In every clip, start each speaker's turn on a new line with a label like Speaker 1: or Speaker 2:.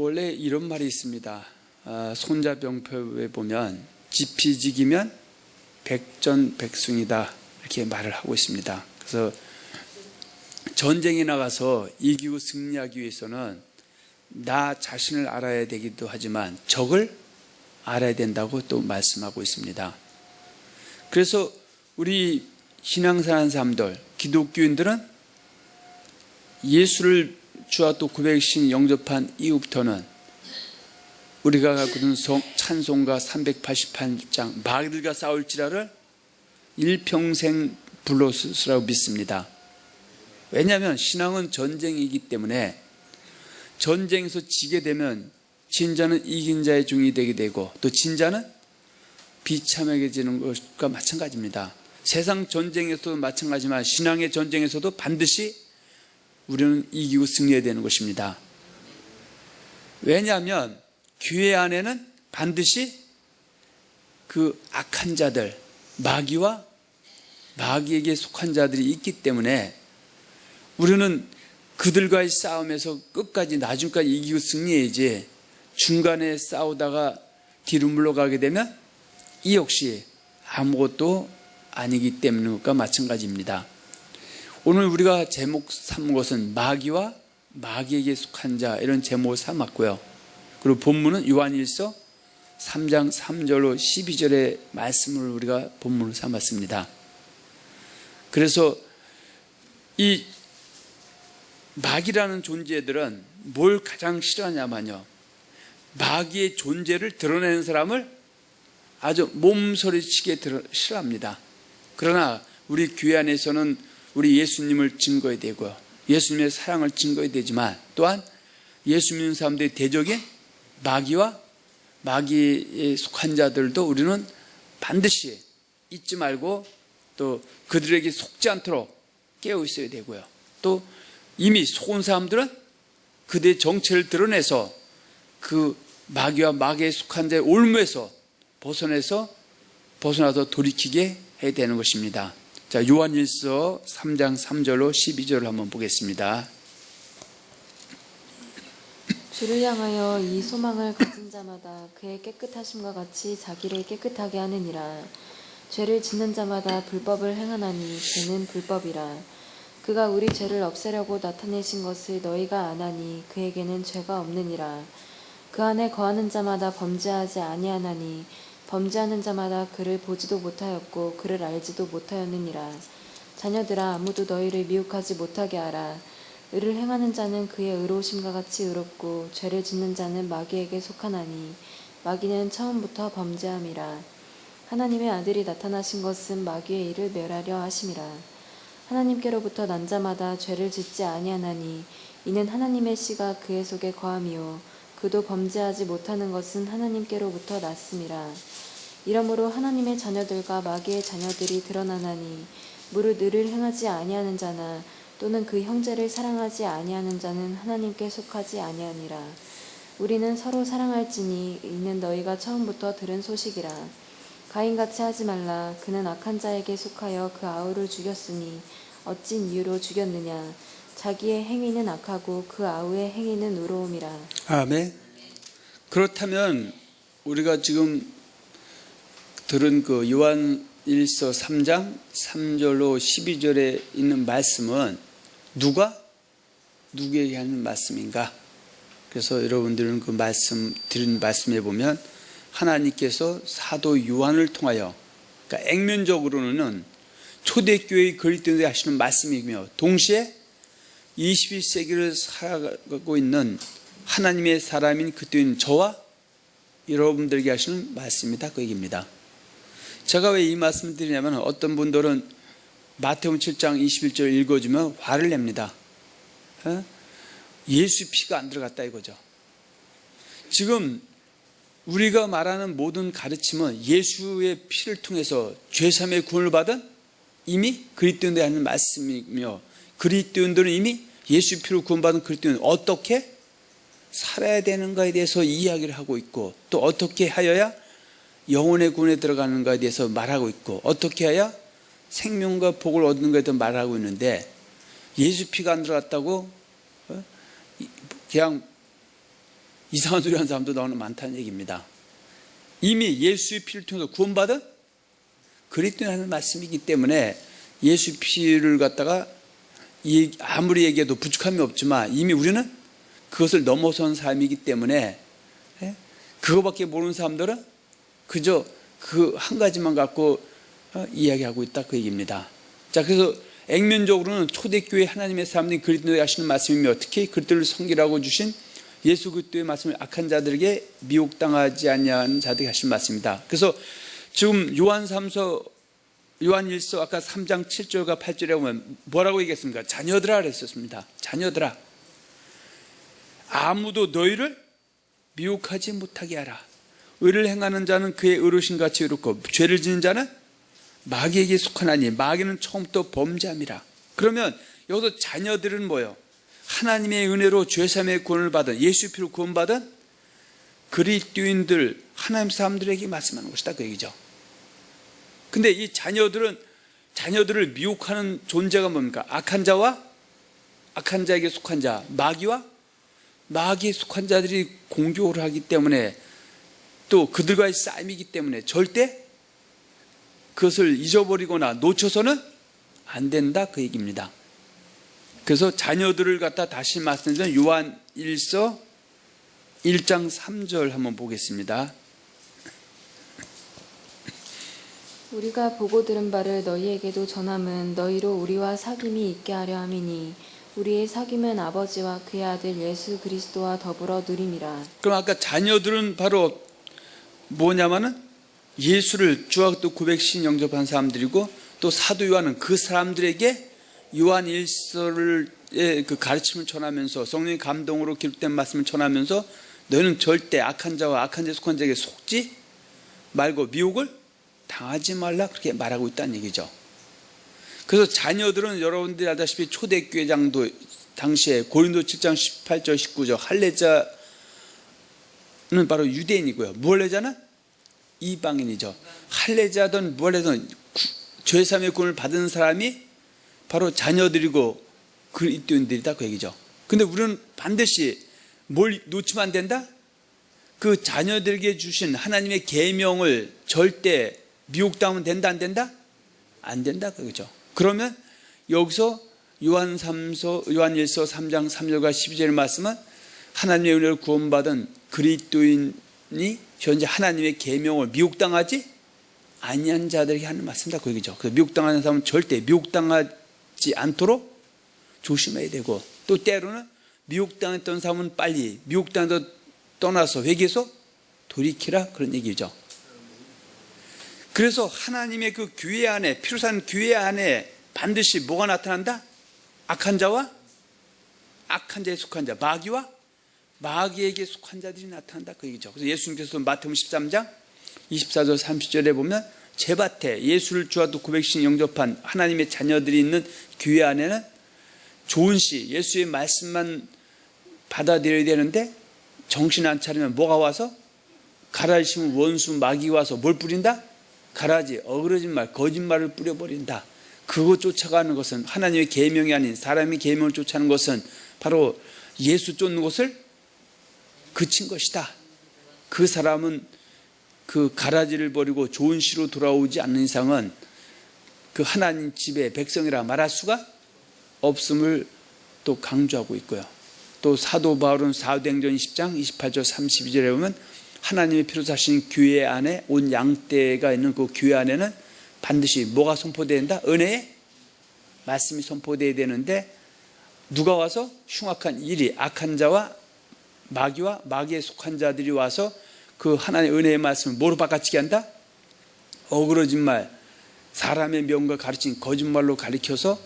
Speaker 1: 원래 이런 말이 있습니다. 손자병표에 보면 지피지기면 백전백승이다 이렇게 말을 하고 있습니다. 그래서 전쟁에 나가서 이기고 승리하기 위해서는 나 자신을 알아야 되기도 하지만 적을 알아야 된다고 또 말씀하고 있습니다. 그래서 우리 신앙생활하는 사람들, 기독교인들은 예수를 주와 또 고백신 영접한 이후부터는 우리가 갖고 있는 찬송가 388장 마귀들과 싸울지라를 일평생 불렀으라고 믿습니다. 왜냐하면 신앙은 전쟁이기 때문에 전쟁에서 지게 되면 진자는 이긴 자의 종이 되게 되고 또 진자는 비참하게지는 것과 마찬가지입니다. 세상 전쟁에서도 마찬가지지만 신앙의 전쟁에서도 반드시 우리는 이기고 승리해야 되는 것입니다. 왜냐하면 교회 안에는 반드시 그 악한 자들, 마귀와 마귀에게 속한 자들이 있기 때문에 우리는 그들과의 싸움에서 끝까지 나중까지 이기고 승리해야지 중간에 싸우다가 뒤로 물러가게 되면 이 역시 아무것도 아니기 때문인 것과 마찬가지입니다. 오늘 우리가 제목 삼은 것은 마귀와 마귀에게 속한 자 이런 제목을 삼았고요. 그리고 본문은 요한일서 3장 3절로 12절의 말씀을 우리가 본문으로 삼았습니다. 그래서 이 마귀라는 존재들은 뭘 가장 싫어하냐면요, 마귀의 존재를 드러내는 사람을 아주 몸서리치게 싫어합니다. 그러나 우리 교회 안에서는 우리 예수님을 증거해야 되고요, 예수님의 사랑을 증거해야 되지만 또한 예수 믿는 사람들의 대적인 마귀와 마귀에 속한 자들도 우리는 반드시 잊지 말고 또 그들에게 속지 않도록 깨어 있어야 되고요, 또 이미 속은 사람들은 그들의 정체를 드러내서 그 마귀와 마귀에 속한 자의 올무에서 벗어나서 돌이키게 해야 되는 것입니다. 자, 요한일서 3장 3절로 12절을 한번 보겠습니다.
Speaker 2: 주를 향하여 이 소망을 가진 자마다 그의 깨끗하심과 같이 자기를 깨끗하게 하느니라. 죄를 짓는 자마다 불법을 행하나니 죄는 불법이라. 그가 우리 죄를 없애려고 나타내신 것을 너희가 아나니 그에게는 죄가 없느니라. 그 안에 거하는 자마다 범죄하지 아니하나니 범죄하는 자마다 그를 보지도 못하였고 그를 알지도 못하였느니라. 자녀들아, 아무도 너희를 미혹하지 못하게 하라. 의를 행하는 자는 그의 의로우심과 같이 의롭고 죄를 짓는 자는 마귀에게 속하나니 마귀는 처음부터 범죄함이라. 하나님의 아들이 나타나신 것은 마귀의 일을 멸하려 하심이라. 하나님께로부터 난 자마다 죄를 짓지 아니하나니 이는 하나님의 씨가 그의 속에 거함이요 그도 범죄하지 못하는 것은 하나님께로부터 났음이라. 이러므로 하나님의 자녀들과 마귀의 자녀들이 드러나나니 무릇 의를 행하지 아니하는 자나 또는 그 형제를 사랑하지 아니하는 자는 하나님께 속하지 아니하니라. 우리는 서로 사랑할지니 이는 너희가 처음부터 들은 소식이라. 가인같이 하지 말라. 그는 악한 자에게 속하여 그 아우를 죽였으니 어찐 이유로 죽였느냐. 자기의 행위는 악하고 그 아우의 행위는 의로움이라.
Speaker 1: 아멘. 그렇다면 우리가 지금 들은 그 요한일서 3장 3절로 12절에 있는 말씀은 누구에게 하는 말씀인가? 그래서 여러분들은 그 말씀 드린 말씀에 보면 하나님께서 사도 요한을 통하여, 그러니까 액면적으로는 초대교회의 그리스도인들에게 하시는 말씀이며 동시에 21세기를 살아가고 있는 하나님의 사람인 그리스도인 저와 여러분들에게 하시는 말씀이다, 그 얘기입니다. 제가 왜 이 말씀을 드리냐면 어떤 분들은 마태복음 7장 21절 읽어주면 화를 냅니다. 예수 피가 안 들어갔다 이거죠. 지금 우리가 말하는 모든 가르침은 예수의 피를 통해서 죄사함의 구원을 받은 이미 그리스도인들이 하는 말씀이며, 그리스도인들은 이미 예수 피로 구원받은 그리스도인은 어떻게 살아야 되는가에 대해서 이야기를 하고 있고, 또 어떻게 하여야 영혼의 구원에 들어가는가에 대해서 말하고 있고, 어떻게 해야 생명과 복을 얻는 것에 대해서 말하고 있는데, 예수 피가 안 들어갔다고 그냥 이상한 소리 하는 사람도 너무 많다는 얘기입니다. 이미 예수의 피를 통해서 구원받은 그리스도인 하는 말씀이기 때문에 예수 피를 갖다가 아무리 얘기해도 부족함이 없지만 이미 우리는 그것을 넘어선 삶이기 때문에 그거밖에 모르는 사람들은 그저 그 한 가지만 갖고 이야기하고 있다 그 얘기입니다. 자, 그래서 액면적으로는 초대교회 하나님의 사람들이 그리스도에 하시는 말씀이며 특히 그리스도를 섬기라고 주신 예수 그리스도의 말씀을 악한 자들에게 미혹당하지 아니하는 자들에게 하신 말씀입니다. 그래서 지금 요한1서 아까 3장 7절과 8절에 보면 뭐라고 얘기했습니까? 자녀들아 그랬었습니다. 자녀들아, 아무도 너희를 미혹하지 못하게 하라. 의를 행하는 자는 그의 의로신같이 의롭고 죄를 짓는 자는 마귀에게 속하나니 마귀는 처음부터 범죄함이라. 그러면 여기서 자녀들은 뭐예요? 하나님의 은혜로 죄사함의 구원을 받은, 예수 피로 구원받은 그리스도인들, 하나님 사람들에게 말씀하는 것이다 그 얘기죠. 근데 이 자녀들을 미혹하는 존재가 뭡니까? 악한 자와 악한 자에게 속한 자, 마귀와 마귀에 속한 자들이 공격을 하기 때문에 또 그들과의 싸움이기 때문에 절대 그것을 잊어버리거나 놓쳐서는 안 된다 그 얘기입니다. 그래서 자녀들을 갖다 다시 말씀드리면 요한 1서 1장 3절 한번 보겠습니다.
Speaker 2: 우리가 보고 들은 바를 너희에게도 전함은 너희로 우리와 사귐이 있게 하려 함이니 우리의 사귐은 아버지와 그의 아들 예수 그리스도와 더불어 누림이라.
Speaker 1: 그럼 아까 자녀들은 바로 뭐냐면은 예수를 주와 또 고백신 영접한 사람들이고 또 사도 요한은 그 사람들에게 요한 1서를 그 가르침을 전하면서 성령의 감동으로 기록된 말씀을 전하면서 너희는 절대 악한 자와 악한 자에 속한 자에게 속지 말고 미혹을 당하지 말라 그렇게 말하고 있다는 얘기죠. 그래서 자녀들은 여러분들이 알다시피 초대교회장도 당시에 고린도 7장 18절 19절 할례자는 바로 유대인이고요. 무할례자는 이방인이죠. 할례자든 무할례자든 죄사함의 구원을 받은 사람이 바로 자녀들이고 그리스도인들이다 그 얘기죠. 근데 우리는 반드시 뭘 놓치면 안 된다? 그 자녀들에게 주신 하나님의 계명을 절대 미혹당하면 된다 안 된다? 안 된다 그거죠. 그러면 여기서 요한 1서 3장 3절과 12절의 말씀은 하나님의 은혜를 구원받은 그리스도인이 현재 하나님의 계명을 미혹당하지 아니한 자들에게 하는 말씀이다 그 얘기죠. 그래서 미혹당하는 사람은 절대 미혹당하지 않도록 조심해야 되고 또 때로는 미혹당했던 사람은 빨리 미혹당에서 떠나서 회개해서 돌이키라 그런 얘기죠. 그래서 하나님의 그 교회 안에 피로 산 교회 안에 반드시 뭐가 나타난다? 악한 자와 악한 자에 속한 자, 마귀와 마귀에게 속한 자들이 나타난다 그 얘기죠. 그래서 예수님께서 마태복음 13장 24절 30절에 보면 제밭에 예수를 주와 또 고백신 영접한 하나님의 자녀들이 있는 교회 안에는 좋은 시 예수의 말씀만 받아들여야 되는데 정신 안 차리면 뭐가 와서 가라지 심은 원수 마귀가 와서 뭘 뿌린다? 가라지 어그러진 말 거짓말을 뿌려버린다. 그거 쫓아가는 것은 하나님의 계명이 아닌 사람의 계명을 쫓아가는 것은 바로 예수 쫓는 것을 그친 것이다. 그 사람은 그 가라지를 버리고 좋은 시로 돌아오지 않는 이상은 그 하나님 집의 백성이라 말할 수가 없음을 또 강조하고 있고요. 또 사도 바울은 사도행전 20장 28절 32절에 보면 하나님의 피로 사신 교회 안에 온 양떼가 있는 그 교회 안에는 반드시 뭐가 선포되어야 된다? 은혜의 말씀이 선포되어야 되는데 누가 와서 흉악한 일이 악한 자와 마귀와 마귀에 속한 자들이 와서 그 하나님의 은혜의 말씀을 뭐로 바꿔치게 한다? 어그러진 말, 사람의 명과 가르친 거짓말로 가리켜서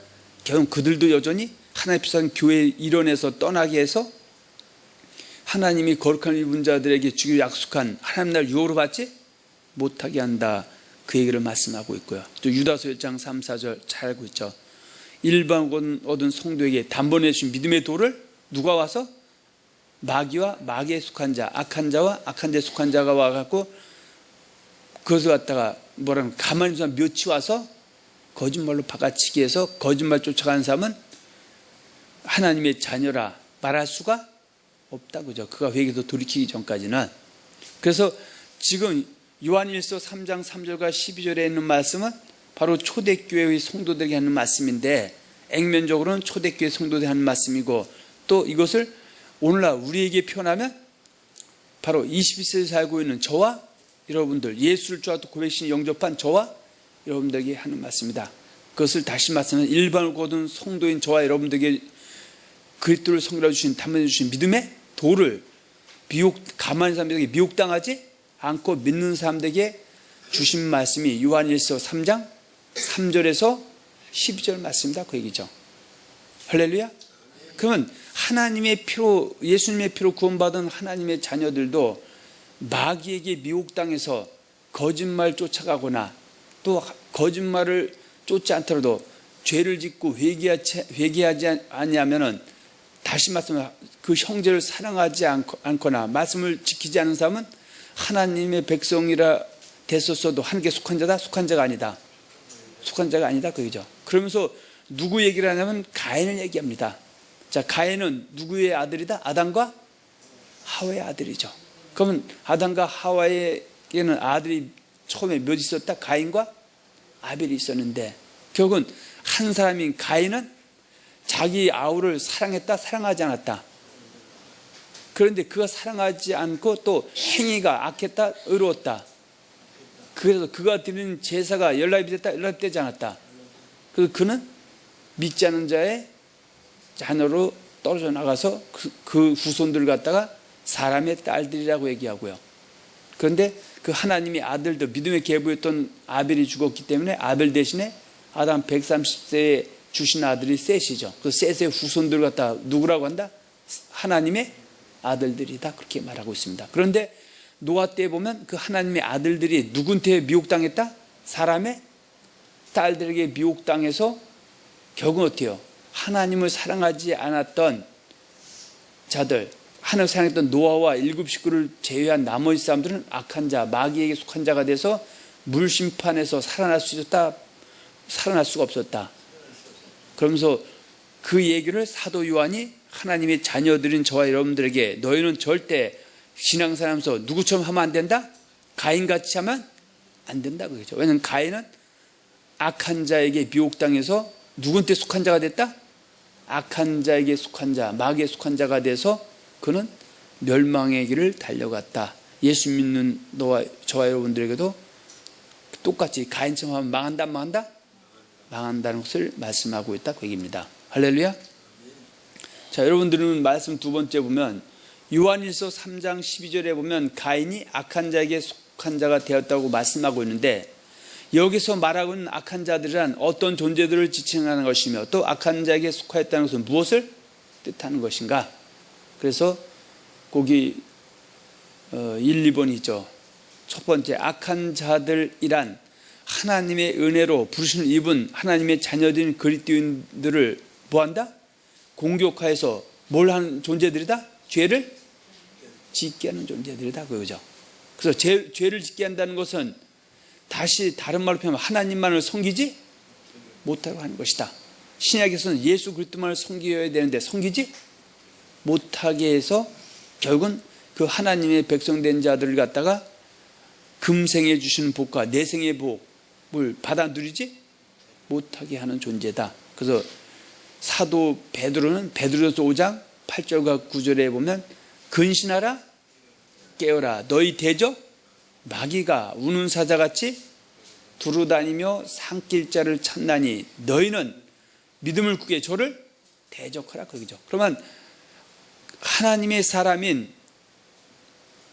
Speaker 1: 결국 그들도 여전히 하나님의 피로 산 교회 일원에서 떠나게 해서 하나님이 거룩한 입은 자들에게 주기로 약속한 하나님 날 유업으로 받지 못하게 한다. 그 얘기를 말씀하고 있고요. 또 유다서 1장 3, 4절 잘 알고 있죠. 일반 얻은 성도에게 단번에 주신 믿음의 도를 누가 와서 마귀와 마귀에 속한 자, 악한 자와 악한 자에 속한 자가 와갖고 그것을 갖다가 뭐라면 가만히 있는 몇이 와서 거짓말로 바가치기 해서 거짓말 쫓아가는 사람은 하나님의 자녀라 말할 수가 없다. 그죠? 그가 회개도 돌이키기 전까지는. 그래서 지금 요한일서 3장 3절과 12절에 있는 말씀은 바로 초대교회의 성도들에게 하는 말씀인데, 액면적으로는 초대교회 성도들에게 하는 말씀이고, 또 이것을 오늘날 우리에게 표현하면 바로 21세기에 살고 있는 저와 여러분들, 예수를 주 앞에 고백신 영접한 저와 여러분들에게 하는 말씀이다. 그것을 다시 말씀하면 일반을 거둔 성도인 저와 여러분들에게 그리스도를 성결해 주신, 담아 주신 믿음의 도를 가만히 사람들에게 미혹당하지 않고 믿는 사람들에게 주신 말씀이 요한일서 3장 3절에서 12절 말씀이다. 그 얘기죠. 할렐루야. 그러면 하나님의 피로, 예수님의 피로 구원받은 하나님의 자녀들도 마귀에게 미혹당해서 거짓말 쫓아가거나 또 거짓말을 쫓지 않더라도 죄를 짓고 회개하지 아니하면은, 다시 말씀하면 그 형제를 사랑하지 않거나 말씀을 지키지 않은 사람은 하나님의 백성이라 됐었어도 하나님께 속한 자다? 속한 자가 아니다. 속한 자가 아니다. 그거죠. 그러면서 누구 얘기를 하냐면 가인을 얘기합니다. 자, 가인은 누구의 아들이다? 아담과 하와의 아들이죠. 그러면 아담과 하와에게는 아들이 처음에 몇 있었다? 가인과 아벨이 있었는데, 결국은 한 사람인 가인은 자기 아우를 사랑했다? 사랑하지 않았다? 그런데 그가 사랑하지 않고 또 행위가 악했다? 의로웠다? 그래서 그가 드리는 제사가 연락이 됐다? 연락되지 않았다? 그래서 그는 믿지 않은 자의 자녀로 떨어져 나가서 그 후손들을 갖다가 사람의 딸들이라고 얘기하고요. 그런데 그 하나님의 아들도 믿음의 계보였던 아벨이 죽었기 때문에 아벨 대신에 아담 130세에 주신 아들이 셋이죠. 그 셋의 후손들을 갖다가 누구라고 한다? 하나님의 아들들이다. 그렇게 말하고 있습니다. 그런데 노아 때 보면 그 하나님의 아들들이 누구한테 미혹당했다? 사람의 딸들에게 미혹당해서 결국은 어떻게 해요? 하나님을 사랑하지 않았던 자들, 하나님을 사랑했던 노아와 7 식구를 제외한 나머지 사람들은 악한 자, 마귀에게 속한 자가 돼서 물심판에서 살아날 수 있었다? 살아날 수가 없었다. 그러면서 그 얘기를 사도 요한이 하나님의 자녀들인 저와 여러분들에게, 너희는 절대 신앙생활하면서 누구처럼 하면 안 된다? 가인같이 하면 안 된다. 그거죠. 왜냐하면 가인은 악한 자에게 미혹당해서 누구한테 속한 자가 됐다? 악한 자에게 속한 자, 마귀에 속한 자가 돼서 그는 멸망의 길을 달려갔다. 예수 믿는 너와 저와 여러분들에게도 똑같이 가인처럼 하면 망한다, 망한다? 망한다는 것을 말씀하고 있다. 그 얘기입니다. 할렐루야. 자, 여러분들은 말씀 두 번째 보면 요한일서 3장 12절에 보면 가인이 악한 자에게 속한 자가 되었다고 말씀하고 있는데, 여기서 말하고 있는 악한 자들이란 어떤 존재들을 지칭하는 것이며 또 악한 자에게 속하였다는 것은 무엇을 뜻하는 것인가? 그래서 거기 1, 2번이 있죠. 첫 번째, 악한 자들이란 하나님의 은혜로 부르심을 입은 하나님의 자녀들인 그리스도인들을 뭐한다? 공격하여서 뭘 하는 존재들이다? 죄를 짓게 하는 존재들이다. 그거죠. 그래서 죄를 짓게 한다는 것은 다시 다른 말로 표현하면 하나님만을 섬기지 못하고 하는 것이다. 신약에서는 예수 그리스도만을 섬겨야 되는데 섬기지 못하게 해서 결국은 그 하나님의 백성된 자들을 갖다가 금생에 주시는 복과 내생의 복을 받아 누리지 못하게 하는 존재다. 그래서 사도 베드로는 베드로서 5장 8절과 9절에 보면 근신하라 깨어라 너희 대적 마귀가 우는 사자같이 두루다니며 산길자를 찾나니 너희는 믿음을 굳게 저를 대적하라. 그러죠. 그러면 하나님의 사람인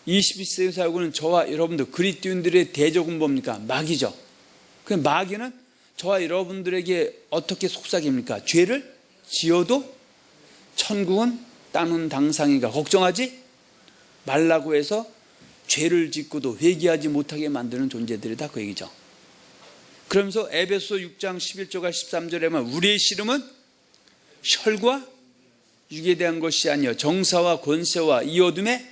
Speaker 1: 21세기에 살고 있는 저와 여러분들 그리스도인들의 대적은 뭡니까? 마귀죠. 그 마귀는 저와 여러분들에게 어떻게 속삭입니까? 죄를 지어도 천국은 따는 당상이가 걱정하지 말라고 해서 죄를 짓고도 회개하지 못하게 만드는 존재들이다. 그 얘기죠. 그러면서 에베소 6장 11절과 13절에 보면 우리의 씨름은 혈과 육에 대한 것이 아니요 정사와 권세와 이 어둠의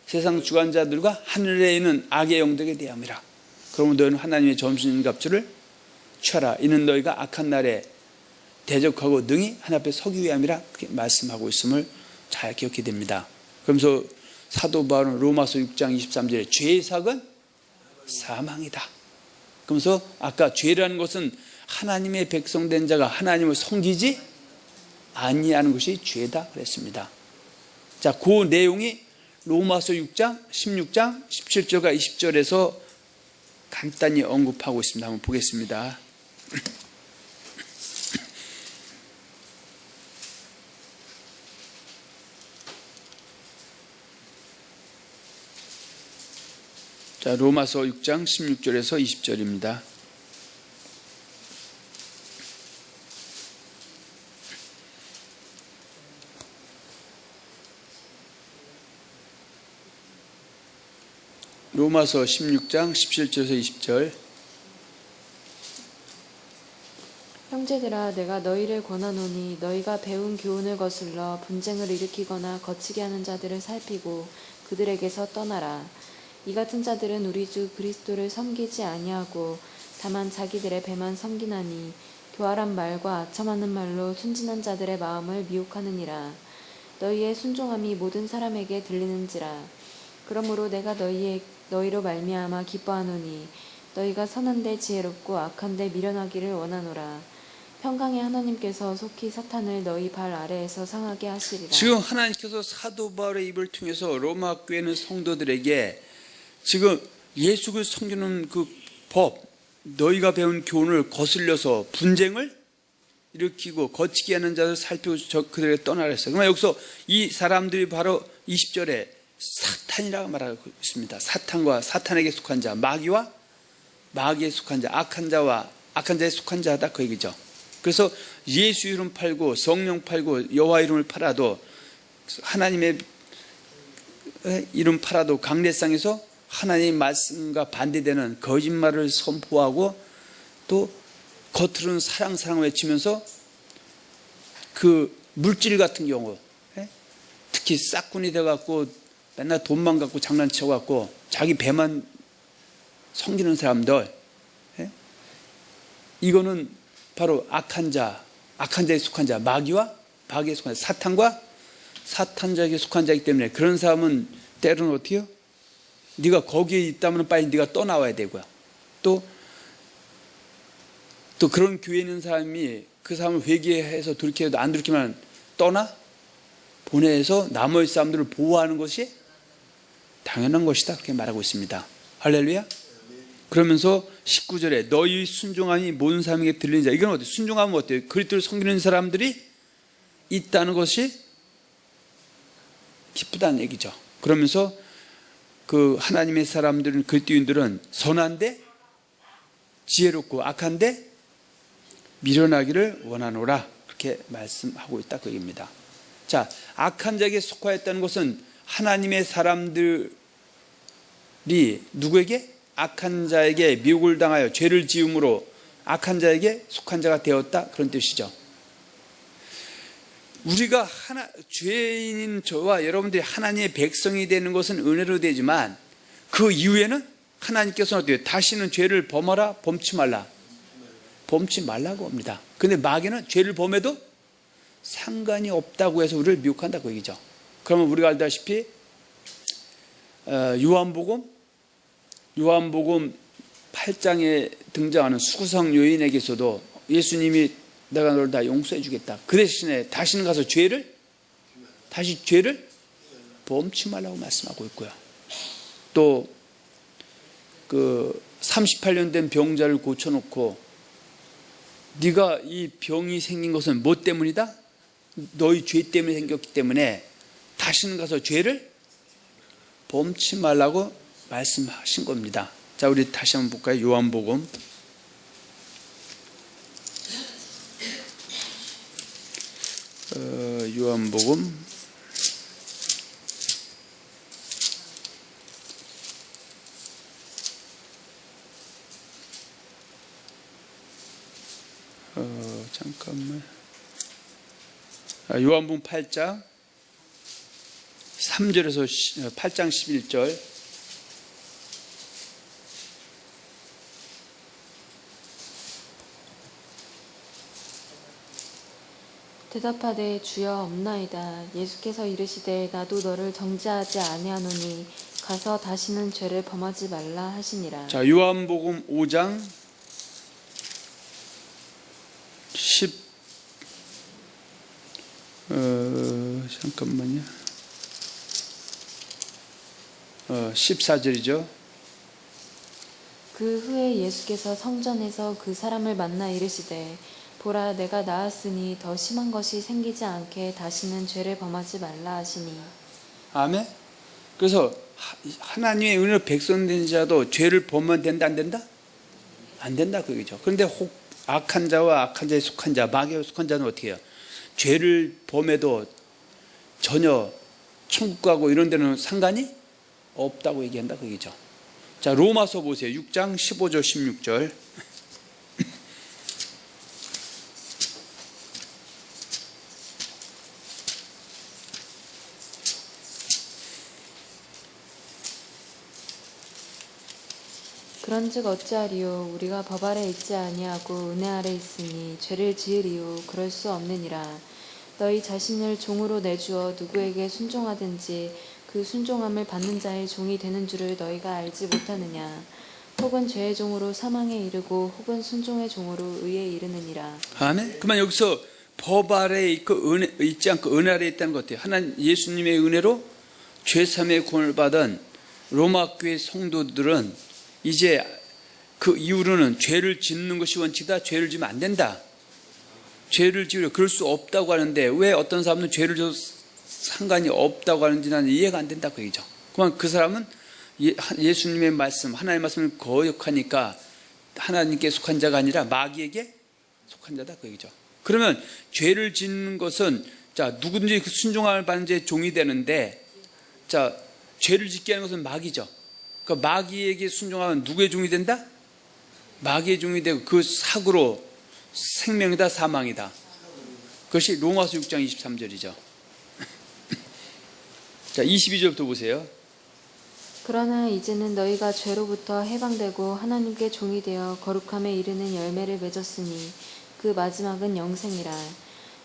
Speaker 1: 세상 주관자들과 하늘에 있는 악의 영들에 대함이라. 그러면 너희는 하나님의 점심값줄을 취하라. 이는 너희가 악한 날에 대적하고 능히 하나님 앞에 서기 위함이라. 그렇게 말씀하고 있음을 잘 기억해야 됩니다. 그러면서 사도 바울은 로마서 6장 23절에 죄의 삭은 사망이다. 그러면서 아까 죄라는 것은 하나님의 백성된 자가 하나님을 섬기지 아니하는 것이 죄다 그랬습니다. 자, 그 내용이 로마서 6장 16장 17절과 20절에서 간단히 언급하고 있습니다. 한번 보겠습니다. 자, 로마서 6장 16절에서 20절입니다. 로마서 16장 17절에서 20절.
Speaker 2: 형제들아 내가 너희를 권하노니 너희가 배운 교훈을 거슬러 분쟁을 일으키거나 거치게 하는 자들을 살피고 그들에게서 떠나라. 이 같은 자들은 우리 주 그리스도를 섬기지 아니하고 다만 자기들의 배만 섬기나니 교활한 말과 아첨하는 말로 순진한 자들의 마음을 미혹하느니라. 너희의 순종함이 모든 사람에게 들리는지라. 그러므로 내가 너희로 말미암아 기뻐하노니 너희가 선한데 지혜롭고 악한데 미련하기를 원하노라. 평강의 하나님께서 속히 사탄을 너희 발 아래에서 상하게 하시리라.
Speaker 1: 지금 하나님께서 사도 바울의 입을 통해서 로마 교회 있는 성도들에게 지금 예수 그리스도 섬기는 그 법, 너희가 배운 교훈을 거슬려서 분쟁을 일으키고 거치게 하는 자를 살피고 그들에게 떠나라 했어요. 그러면 여기서 이 사람들이 바로 20절에 사탄이라고 말하고 있습니다. 사탄과 사탄에게 속한 자, 마귀와 마귀에 속한 자, 악한 자와 악한 자에 속한 자다 그 얘기죠. 그래서 예수 이름 팔고 성령 팔고 여호와 이름을 팔아도 하나님의 이름 팔아도 강례상에서 하나님의 말씀과 반대되는 거짓말을 선포하고 또 겉으로는 사랑 외치면서 그 물질 같은 경우 특히 싹군이 돼갖고 맨날 돈만 갖고 장난쳐갖고 자기 배만 섬기는 사람들, 이거는 바로 악한 자에 속한 자, 마귀와 마귀에 속한 자, 사탄과 사탄자에게 속한 자이기 때문에 그런 사람은 때로는 어떻게 해요? 네가 거기에 있다면 빨리 네가 떠나와야 되고요. 또 그런 교회에 있는 사람이 그 사람을 회개해서 돌이켜도 안 돌이키면 떠나 보내서 나머지 사람들을 보호하는 것이 당연한 것이다 그렇게 말하고 있습니다. 할렐루야. 그러면서 19절에 너희 순종함이 모든 사람에게 들리는 자, 이건 어때요? 순종하면 어때요? 그리스도를 섬기는 사람들이 있다는 것이 기쁘다는 얘기죠. 그러면서 그 하나님의 사람들은 그리스도인들은 선한데 지혜롭고 악한데 미련하기를 원하노라 그렇게 말씀하고 있다 그 얘기입니다. 자, 악한 자에게 속하였다는 것은 하나님의 사람들이 누구에게? 악한 자에게 미혹을 당하여 죄를 지음으로 악한 자에게 속한 자가 되었다 그런 뜻이죠. 우리가 죄인인 저와 여러분들이 하나님의 백성이 되는 것은 은혜로 되지만 그 이후에는 하나님께서는 어때요? 다시는 죄를 범하라, 범치 말라. 범치 말라고 합니다. 그런데 마귀는 죄를 범해도 상관이 없다고 해서 우리를 미혹한다고 얘기죠. 그러면 우리가 알다시피 요한복음 8장에 등장하는 수구성 여인에게서도 예수님이 내가 너를 다 용서해 주겠다. 그 대신에 다시는 가서 죄를 범치 말라고 말씀하고 있고요. 또 그 38년 된 병자를 고쳐놓고 네가 이 병이 생긴 것은 뭐 때문이다? 너희 죄 때문에 생겼기 때문에 다시는 가서 죄를 범치 말라고 말씀하신 겁니다. 자, 우리 다시 한번 볼까요? 요한복음 8장 3절에서 8장 11절
Speaker 2: 대답하되 주여 없나이다. 예수께서 이르시되 나도 너를 정죄하지 아니하노니 가서 다시는 죄를 범하지 말라 하시니라.
Speaker 1: 자, 요한복음 5장 14절이죠.
Speaker 2: 그 후에 예수께서 성전에서 그 사람을 만나 이르시되 보라 내가 나았으니 더 심한 것이 생기지 않게 다시는 죄를 범하지 말라 하시니.
Speaker 1: 아멘. 그래서 하나님의 은혜로 백성된 자도 죄를 범하면 된다 안 된다? 안 된다 그 얘기죠. 그런데 악한 자와 악한 자에 속한 자, 마귀에 속한 자는 어떻게 해요? 죄를 범해도 전혀 천국 가고 이런 데는 상관이 없다고 얘기한다 그 얘기죠. 자, 로마서 보세요. 6장 15절 16절.
Speaker 2: 그런즉 어찌하리요 우리가 법 아래 있지 아니하고 은혜 아래 있으니 죄를 지으리요 그럴 수 없느니라. 너희 자신을 종으로 내주어 누구에게 순종하든지 그 순종함을 받는 자의 종이 되는 줄을 너희가 알지 못하느냐. 혹은 죄의 종으로 사망에 이르고 혹은 순종의 종으로 의에 이르느니라.
Speaker 1: 아멘. 그러면 여기서 법 아래에 있고 있지 않고 은혜 아래에 있다는 것 같아요. 하나님 예수님의 은혜로 죄삼의 구원을 받은 로마 교회 성도들은 이제 그 이후로는 죄를 짓는 것이 원칙이다. 죄를 지으면 안 된다. 죄를 지으려 그럴 수 없다고 하는데 왜 어떤 사람은 죄를 져도 상관이 없다고 하는지 나는 이해가 안 된다 그 얘기죠. 그러면 그 사람은 예수님의 말씀, 하나님의 말씀을 거역하니까 하나님께 속한 자가 아니라 마귀에게 속한 자다 그 얘기죠. 그러면 죄를 짓는 것은 자 누구든지 그 순종함을 받는 자의 종이 되는데 자 죄를 짓게 하는 것은 마귀죠. 그러니까 마귀에게 순종하면 누구의 종이 된다? 마귀의 종이 되고 그 사고로 생명이다 사망이다. 그것이 로마서 6장 23절이죠. 자 22절부터 보세요.
Speaker 2: 그러나 이제는 너희가 죄로부터 해방되고 하나님께 종이 되어 거룩함에 이르는 열매를 맺었으니 그 마지막은 영생이라.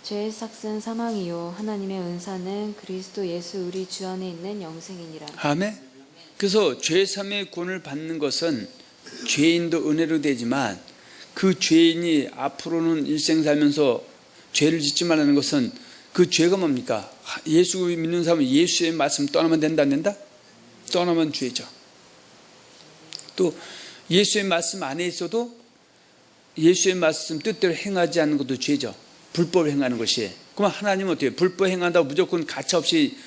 Speaker 2: 죄의 삭은 사망이요 하나님의 은사는 그리스도 예수 우리 주 안에 있는 영생이니라.
Speaker 1: 아멘. 그래서 죄삼의 구원을 받는 것은 죄인도 은혜로 되지만 그 죄인이 앞으로는 일생 살면서 죄를 짓지 말라는 것은 그 죄가 뭡니까? 예수 믿는 사람은 예수의 말씀 떠나면 된다 안 된다? 떠나면 죄죠. 또 예수의 말씀 안에 있어도 예수의 말씀 뜻대로 행하지 않는 것도 죄죠. 불법을 행하는 것이. 그러면 하나님은 어떻게 해요? 불법 행한다고 무조건 가차없이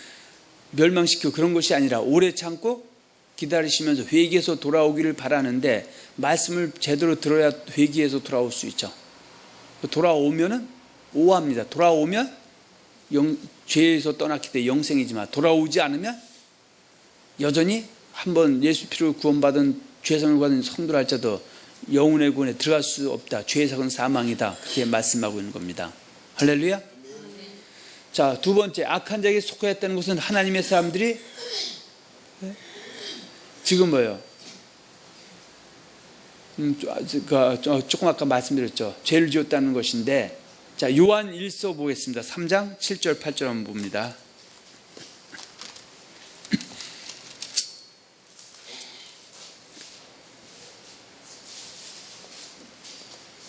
Speaker 1: 멸망시키고 그런 것이 아니라 오래 참고 기다리시면서 회개해서 돌아오기를 바라는데 말씀을 제대로 들어야 회개해서 돌아올 수 있죠. 돌아오면은 오합니다. 돌아오면 죄에서 떠났기 때문에 영생이지만 돌아오지 않으면 여전히 한번 예수 피로 구원받은 죄성을 받은 성도랄지라도 영혼의 구원에 들어갈 수 없다. 죄의 삭은 사망이다. 그렇게 말씀하고 있는 겁니다. 할렐루야. 자, 두 번째 악한 자에게 속하였다는 것은 하나님의 사람들이 지금 뭐예요? 조금 아까 말씀드렸죠. 죄를 지었다는 것인데 자 요한 1서 보겠습니다. 3장 7절 8절 한번 봅니다.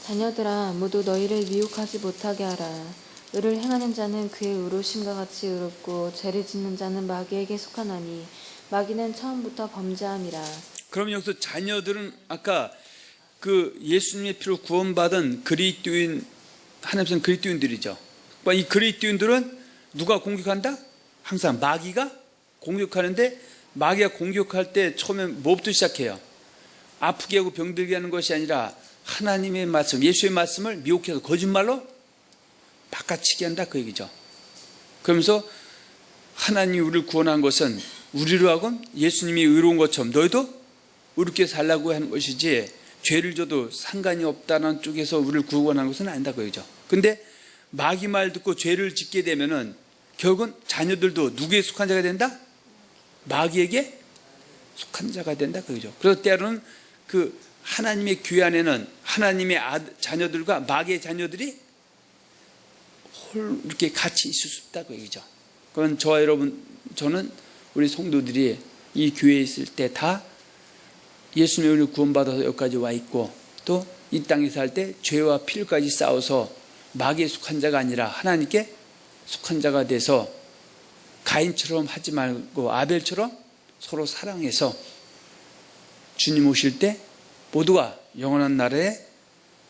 Speaker 2: 자녀들아 아무도 너희를 미혹하지 못하게 하라. 의를 행하는 자는 그의 의로심과 같이 의롭고 죄를 짓는 자는 마귀에게 속하나니 마귀는 처음부터 범죄함이라.
Speaker 1: 그럼 여기서 자녀들은 아까 그 예수님의 피로 구원받은 그리스도인 하나님은 그리스도인들이죠. 이 그리스도인들은 누가 공격한다? 항상 마귀가 공격하는데 마귀가 공격할 때 처음에 뭐부터 시작해요? 아프게 하고 병들게 하는 것이 아니라 하나님의 말씀, 예수의 말씀을 미혹해서 거짓말로 바꿔치게 한다 그 얘기죠. 그러면서 하나님이 우리를 구원한 것은 우리로 하건 예수님이 의로운 것처럼 너희도 의롭게 살라고 하는 것이지 죄를 져도 상관이 없다는 쪽에서 우리를 구원하는 것은 아니다 그 얘기죠. 근데 마귀 말 듣고 죄를 짓게 되면은 결국은 자녀들도 누구에 속한 자가 된다? 마귀에게 속한 자가 된다 그 얘기죠. 그래서 때로는 그 하나님의 교회 안에는 하나님의 자녀들과 마귀의 자녀들이 이렇게 같이 있을 수 없다고 얘기죠. 그건 저와 여러분, 저는 우리 성도들이 이 교회에 있을 때 다 예수님을 구원받아서 여기까지 와 있고, 또 이 땅에 살 때 죄와 피를까지 싸워서 마귀에 속한 자가 아니라 하나님께 속한 자가 돼서 가인처럼 하지 말고 아벨처럼 서로 사랑해서 주님 오실 때 모두가 영원한 나라에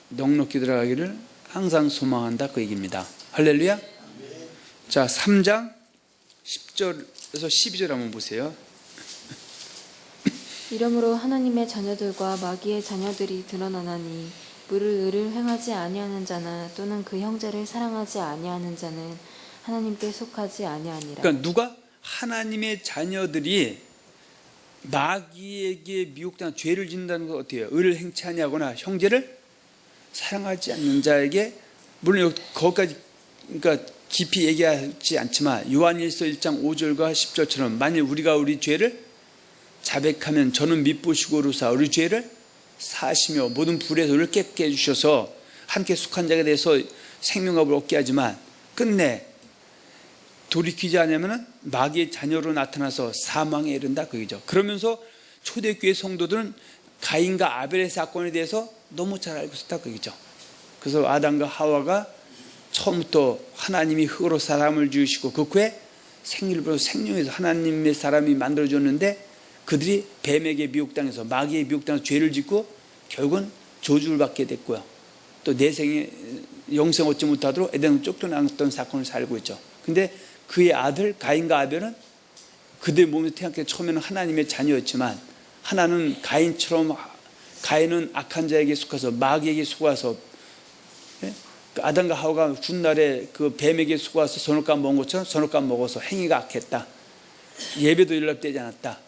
Speaker 1: 넉넉히 들어가기를 항상 소망한다, 그 얘기입니다. 할렐루야. 자, 3장 10절에서 12절 한번 보세요.
Speaker 2: 이러므로 하나님의 자녀들과 마귀의 자녀들이 드러나나니 의를 행하지 아니하는 자나 또는 그 형제를 사랑하지 아니하는 자는 하나님께 속하지 아니하니라.
Speaker 1: 그러니까 누가? 하나님의 자녀들이 마귀에게 미혹당한 죄를 짓는다는 건 어때요? 의를 행치 아니하거나 형제를 사랑하지 않는 자에게, 물론 거기까지 그러니까 깊이 얘기하지 않지만 요한일서 1장 5절과 10절처럼 만일 우리가 우리 죄를 자백하면 저는 미쁘시고 루사 우리 죄를 사시며 모든 불에서 우리를 깨끗게 해주셔서 함께 속한 자가 돼서 생명을 얻게 하지만 끝내 돌이키지 않으면 마귀의 자녀로 나타나서 사망에 이른다, 그거죠. 그러면서 초대교회 성도들은 가인과 아벨의 사건에 대해서 너무 잘 알고 있었다, 그거죠. 그래서 아담과 하와가 처음부터 하나님이 흙으로 사람을 지으시고 그 후에 생일부로 생명에서 하나님의 사람이 만들어졌는데 그들이 뱀에게 미혹당해서 마귀의 미혹당해서 죄를 짓고 결국은 저주를 받게 됐고요. 또 내생에 영생 얻지 못하도록 에덴으로 쫓겨났던 사건을 살고 있죠. 근데 그의 아들 가인과 아벨은 그들 몸에 태어날 때 처음에는 하나님의 자녀였지만 하나는 가인처럼, 가인은 악한 자에게 속아서 마귀에게 속아서, 아담과 하와가 훗날에 그 뱀에게 속아서 선악과 먹은 것처럼 선악과 먹어서 행위가 악했다. 예배도 연락되지 않았다.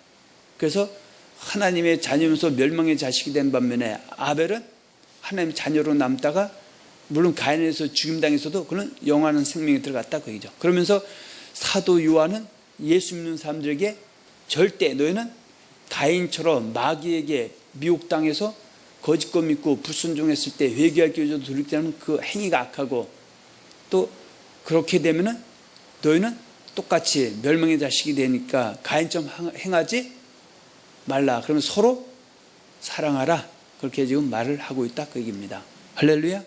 Speaker 1: 그래서 하나님의 자녀면서 멸망의 자식이 된 반면에 아벨은 하나님의 자녀로 남다가 물론 가인에서 죽임당해서도 그는 영원한 생명에 들어갔다, 그 얘기죠. 그러면서 사도 요한은 예수 믿는 사람들에게 절대 너희는 가인처럼 마귀에게 미혹당해서 거짓것 믿고 불순종했을 때 회개할 기회도 돌이키지 않으면 그 행위가 악하고 또 그렇게 되면은 너희는 똑같이 멸망의 자식이 되니까 가인처럼 행하지 말라. 그러면 서로 사랑하라. 그렇게 지금 말을 하고 있다, 그 얘기입니다. 할렐루야.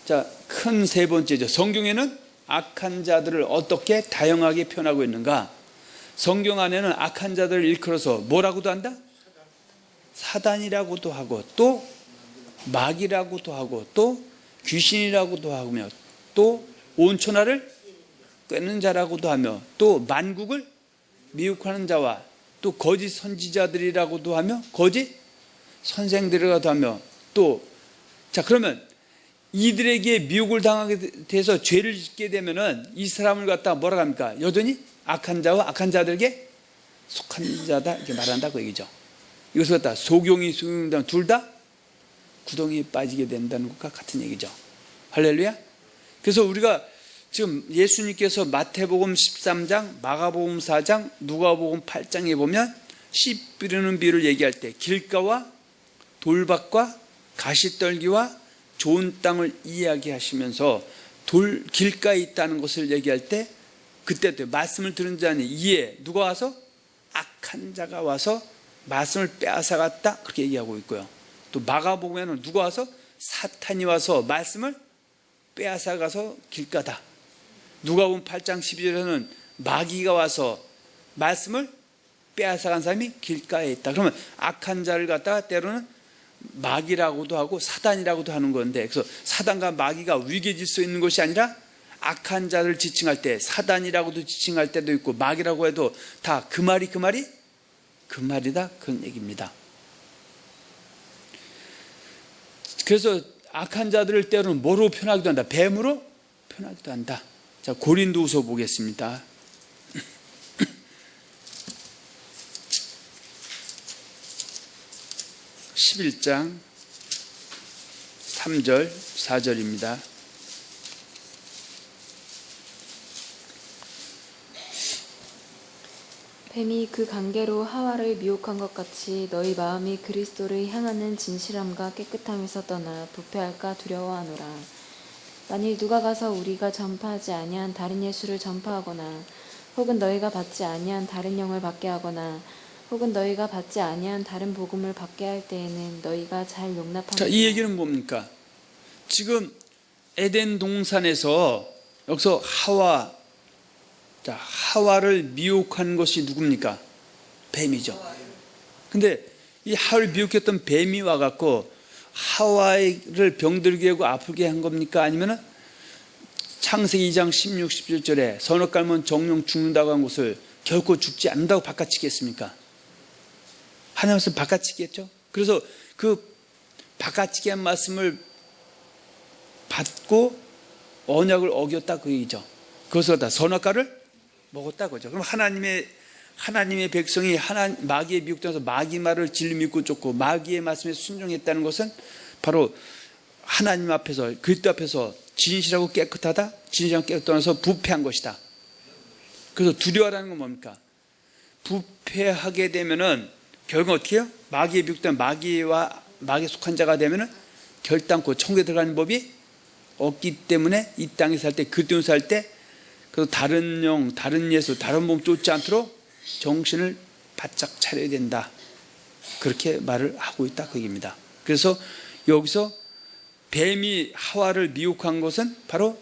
Speaker 1: 자, 큰 세 번째죠. 성경에는 악한 자들을 어떻게 다양하게 표현하고 있는가? 성경 안에는 악한 자들을 일컬어서 뭐라고도 한다? 사단이라고도 하고 또 마귀라고도 하고 또 귀신이라고도 하며 또 온천하를 꿰는 자라고도 하며 또 만국을 미혹하는 자와 또 거짓 선지자들이라고도 하며 거짓 선생들이라고도 하며 또, 자, 그러면 이들에게 미혹을 당하게 돼서 죄를 짓게 되면은 이 사람을 갖다가 뭐라 합니까? 여전히 악한 자와 악한 자들에게 속한 자다, 이렇게 말한다고 얘기죠. 이것을 갖다 소경이 소경이다 둘 다 구덩이에 빠지게 된다는 것과 같은 얘기죠. 할렐루야. 그래서 우리가 지금 예수님께서 마태복음 13장, 마가복음 4장, 누가복음 8장에 보면 씨 뿌리는 비유를 얘기할 때 길가와 돌밭과 가시떨기와 좋은 땅을 이야기하시면서 길가에 있다는 것을 얘기할 때 그때 말씀을 들은 자니 이에 누가 와서? 악한 자가 와서 말씀을 빼앗아갔다, 그렇게 얘기하고 있고요. 또 마가복음에는 누가 와서? 사탄이 와서 말씀을 빼앗아가서 길가다. 누가복음 8장 12절에는 마귀가 와서 말씀을 빼앗아간 사람이 길가에 있다. 그러면 악한 자를 갖다가 때로는 마귀라고도 하고 사단이라고도 하는 건데, 그래서 사단과 마귀가 위계 질서 있는 것이 아니라 악한 자를 지칭할 때 사단이라고도 지칭할 때도 있고 마귀라고 해도 다 그 말이다, 그런 얘기입니다. 그래서 악한 자들을 때로는 뭐로 표현하기도 한다? 뱀으로 표현하기도 한다. 자, 고린도후서 보겠습니다. 11장 3절 4절입니다.
Speaker 2: 뱀이 그 관계로 하와를 미혹한 것 같이 너희 마음이 그리스도를 향하는 진실함과 깨끗함에서 떠나 부패할까 두려워하노라. 만일 누가 가서 우리가 전파하지 아니한 다른 예수를 전파하거나 혹은 너희가 받지 아니한 다른 영을 받게 하거나 혹은 너희가 받지 아니한 다른 복음을 받게 할 때에는 너희가 잘 용납하라.
Speaker 1: 자, 이 얘기는 뭡니까? 지금 에덴 동산에서 여기서 하와를 미혹한 것이 누굽니까? 뱀이죠. 근데 이 하와를 미혹했던 뱀이 와갖고 하와를 병들게 하고 아프게 한 겁니까? 아니면은 창세기 2장 16, 17절에 선악 갈면 정령 죽는다고 한 것을 결코 죽지 않는다고 바꿔치겠습니까? 하나님께서 바꿔치겠죠. 그래서 그 바꿔치기 한 말씀을 받고 언약을 어겼다 그 얘기죠. 그것을 다 선악과를 먹었다 그죠. 그럼 하나님의 백성이 마귀의 미혹당해서 마귀 말을 진리 믿고 쫓고 마귀의 말씀에 순종했다는 것은 바로 하나님 앞에서 그리스도 앞에서 진실하고 깨끗하다, 진실하고 깨끗하면서 부패한 것이다. 그래서 두려워하는 건 뭡니까? 부패하게 되면은 결국 어떻게 해요? 마귀의 미혹된 마귀에 속한 자가 되면은 결단코 천국에 들어가는 법이 없기 때문에 이 땅에 살 때, 그 땅에 살 때, 그래서 다른 영, 다른 예수, 다른 몸 쫓지 않도록 정신을 바짝 차려야 된다. 그렇게 말을 하고 있다 그 얘기입니다. 그래서 여기서 뱀이 하와를 미혹한 것은 바로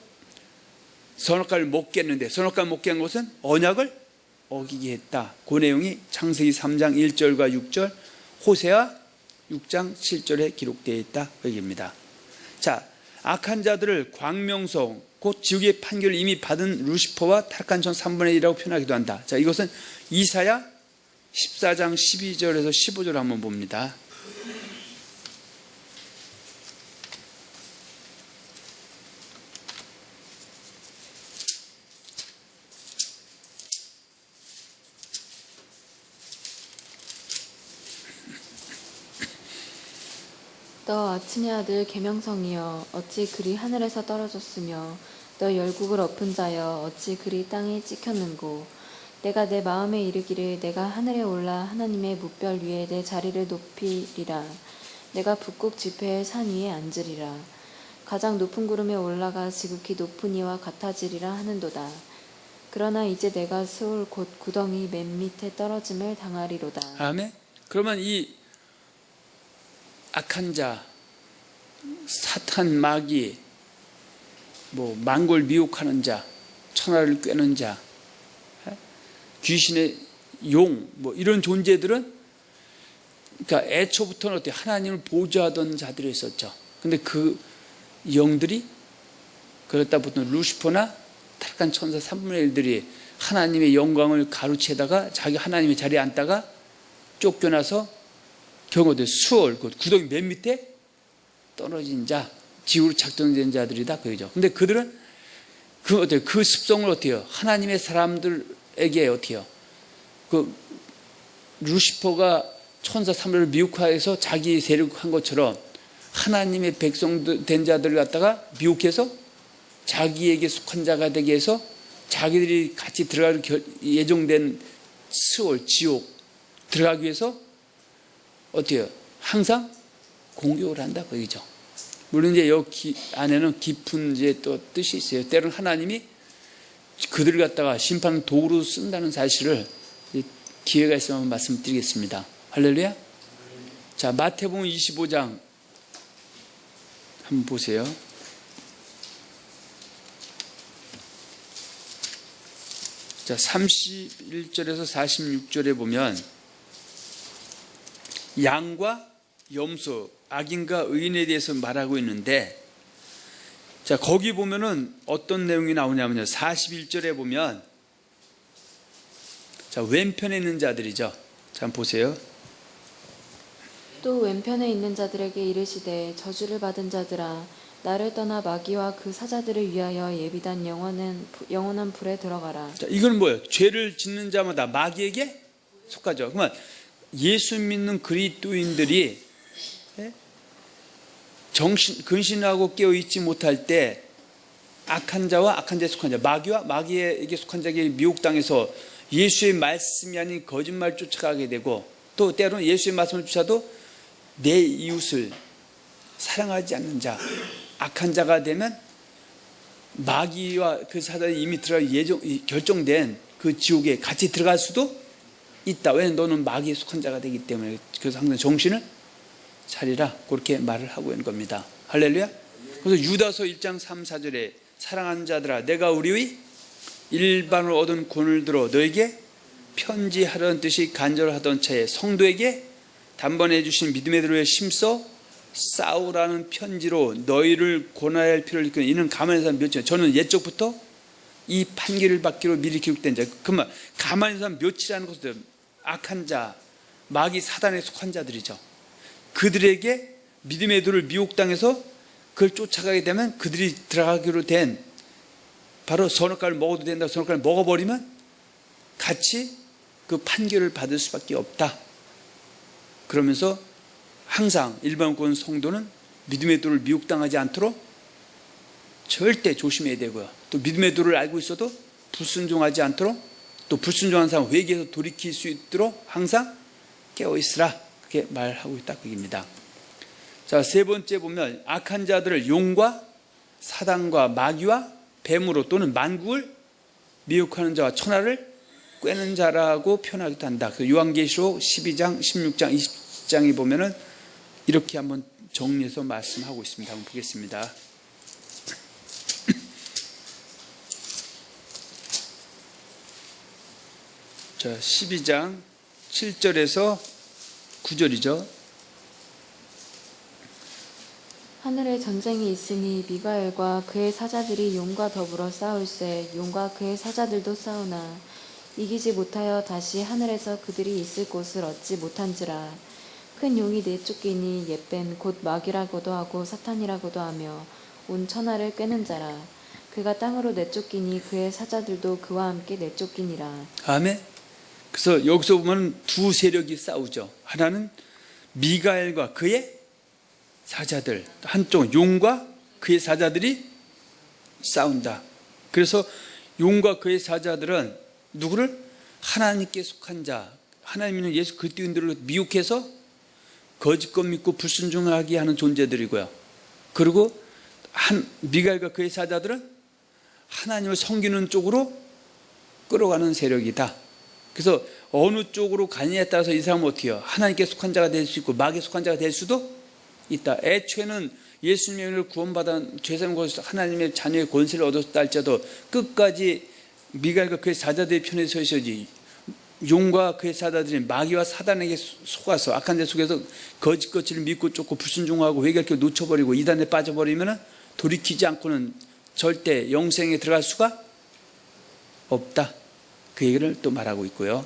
Speaker 1: 선악과를 먹게 했는데, 선악과를 먹게 한 것은 언약을 어기게 했다. 그 내용이 창세기 3장 1절과 6절, 호세아 6장 7절에 기록되어 있다 그 얘기입니다. 자, 악한 자들을 광명성, 곧 지옥의 판결을 이미 받은 루시퍼와 타락한 전 3분의 1이라고 표현하기도 한다. 자, 이것은 이사야 14장 12절에서 15절 한번 봅니다.
Speaker 2: 너 아침의 아들 계명성이여 어찌 그리 하늘에서 떨어졌으며 너 열국을 엎은 자여 어찌 그리 땅에 찍혔는고 내가 내 마음에 이르기를 내가 하늘에 올라 하나님의 뭇별 위에 내 자리를 높이리라 내가 북극 지폐의 산 위에 앉으리라 가장 높은 구름에 올라가 지극히 높은 이와 같아지리라 하는도다. 그러나 이제 내가 스올 곧 구덩이 맨 밑에 떨어짐을 당하리로다.
Speaker 1: 아멘. 그러면 이 악한 자, 사탄, 마귀, 만골 미혹하는 자, 천하를 꿰는 자, 귀신의 용, 이런 존재들은 그러니까 애초부터는 어떻게 하나님을 보좌하던 자들이 있었죠. 근데 그 영들이 그렇다 보통 루시퍼나 타락한 천사 3분의 1들이 하나님의 영광을 가로채다가 자기 하나님의 자리에 앉다가 쫓겨나서 경우들 수월, 구덩이 맨 밑에 떨어진 자, 지구로 작정된 자들이다 그죠. 근데 그들은 그 습성을 어떻게 해요? 하나님의 사람들에게 어떻게 해요? 그 루시퍼가 천사 3분의 1을 미혹해서 자기 세력한 것처럼 하나님의 백성 된 자들을 갖다가 미혹해서 자기에게 속한 자가 되게 해서 자기들이 같이 들어갈 예정된 스월, 지옥 들어가기 위해서 어떻게 해요? 항상 공격을 한다 그 얘기죠. 물론 이제 여기 안에는 깊은 이제 또 뜻이 있어요. 때로는 하나님이 그들을 갖다가 심판 도구로 쓴다는 사실을 기회가 있으면 말씀드리겠습니다. 할렐루야. 자, 마태복음 25장 한번 보세요. 자, 31절에서 46절에 보면 양과 염소, 악인과 의인에 대해서 말하고 있는데, 자, 거기 보면은 어떤 내용이 나오냐면요. 41절에 보면, 자, 왼편에 있는 자들이죠. 자, 한번 보세요.
Speaker 2: 또 왼편에 있는 자들에게 이르시되 저주를 받은 자들아 나를 떠나 마귀와 그 사자들을 위하여 예비된 영원한 불에 들어가라.
Speaker 1: 자, 이건 뭐예요? 죄를 짓는 자마다 마귀에게 속하죠. 그러면 예수 믿는 그리스도인들이 근신하고 깨어있지 못할 때 악한 자와 악한 자에 속한 자, 마귀와 마귀에게 속한 자에게 미혹당해서 예수의 말씀이 아닌 거짓말 쫓아가게 되고, 또 때로는 예수의 말씀을 쫓아도 내 이웃을 사랑하지 않는 자, 악한 자가 되면 마귀와 그 사단이 이미 들어갈 결정된 그 지옥에 같이 들어갈 수도 있다. 왜냐하면 너는 마귀에 속한 자가 되기 때문에. 그래서 항상 정신을 차리라, 그렇게 말을 하고 있는 겁니다. 할렐루야. 그래서 유다서 1장 3, 4절에 사랑하는 자들아, 내가 우리의 일반을 얻은 권을 들어 너에게 편지하려는 뜻이 간절하던 차에 성도에게 단번에 주신 믿음의 대로에 심써 싸우라는 편지로 너희를 권하여야 할 필요를 느끼는 이는 가만히 있는 사람 몇이냐. 저는 옛적부터 이 판결을 받기로 미리 기록된 자. 그만 가만히 있는 사람 몇이라는 것은 악한 자, 마귀 사단에 속한 자들이죠. 그들에게 믿음의 도를 미혹당해서 그걸 쫓아가게 되면 그들이 들어가기로 된 바로 선악과를 먹어도 된다. 선악과를 먹어버리면 같이 그 판결을 받을 수밖에 없다. 그러면서 항상 일반권 성도는 믿음의 도를 미혹당하지 않도록 절대 조심해야 되고요. 또 믿음의 도를 알고 있어도 불순종하지 않도록, 또 불순종한 사람 회개해서 돌이킬 수 있도록 항상 깨어있으라, 그렇게 말하고 있다 그 얘기입니다. 자, 세 번째 보면 악한 자들을 용과 사단과 마귀와 뱀으로 또는 만국을 미혹하는 자와 천하를 꿰는 자라고 표현하기도 한다. 그 요한계시록 12장, 16장, 20장에 보면은 이렇게 한번 정리해서 말씀하고 있습니다. 한번 보겠습니다. 자, 12장 7절에서 9절이죠.
Speaker 2: 하늘에 전쟁이 있으니 미가엘과 그의 사자들이 용과 더불어 싸울세. 용과 그의 사자들도 싸우나 이기지 못하여 다시 하늘에서 그들이 있을 곳을 얻지 못한지라. 큰 용이 내쫓기니 옛뱀 곧 마귀라고도 하고 사탄이라고도 하며 온 천하를 꿰는 자라. 그가 땅으로 내쫓기니 그의 사자들도 그와 함께 내쫓기니라.
Speaker 1: 아멘. 그래서 여기서 보면 두 세력이 싸우죠. 하나는 미가엘과 그의 사자들, 한쪽 용과 그의 사자들이 싸운다. 그래서 용과 그의 사자들은 누구를? 하나님께 속한 자, 하나님 있는 예수 그리스도인들을 미혹해서 거짓것 믿고 불순종하게 하는 존재들이고요. 그리고 미가엘과 그의 사자들은 하나님을 섬기는 쪽으로 끌어가는 세력이다. 그래서 어느 쪽으로 가느냐에 따라서 이 사람은 어떻게 해요? 하나님께 속한 자가 될 수 있고 마귀에 속한 자가 될 수도 있다. 애초에는 예수님을 구원받은 죄사함 것에서 하나님의 자녀의 권세를 얻었다 할지라도 끝까지 미가엘과 그의 사자들의 편에 서 있어야지. 용과 그의 사자들이 마귀와 사단에게 속아서 악한 자 속에서 거짓거치를 믿고 쫓고 불순종하고 회개할 길 놓쳐버리고 이단에 빠져버리면 돌이키지 않고는 절대 영생에 들어갈 수가 없다. 그 얘기를 또 말하고 있고요.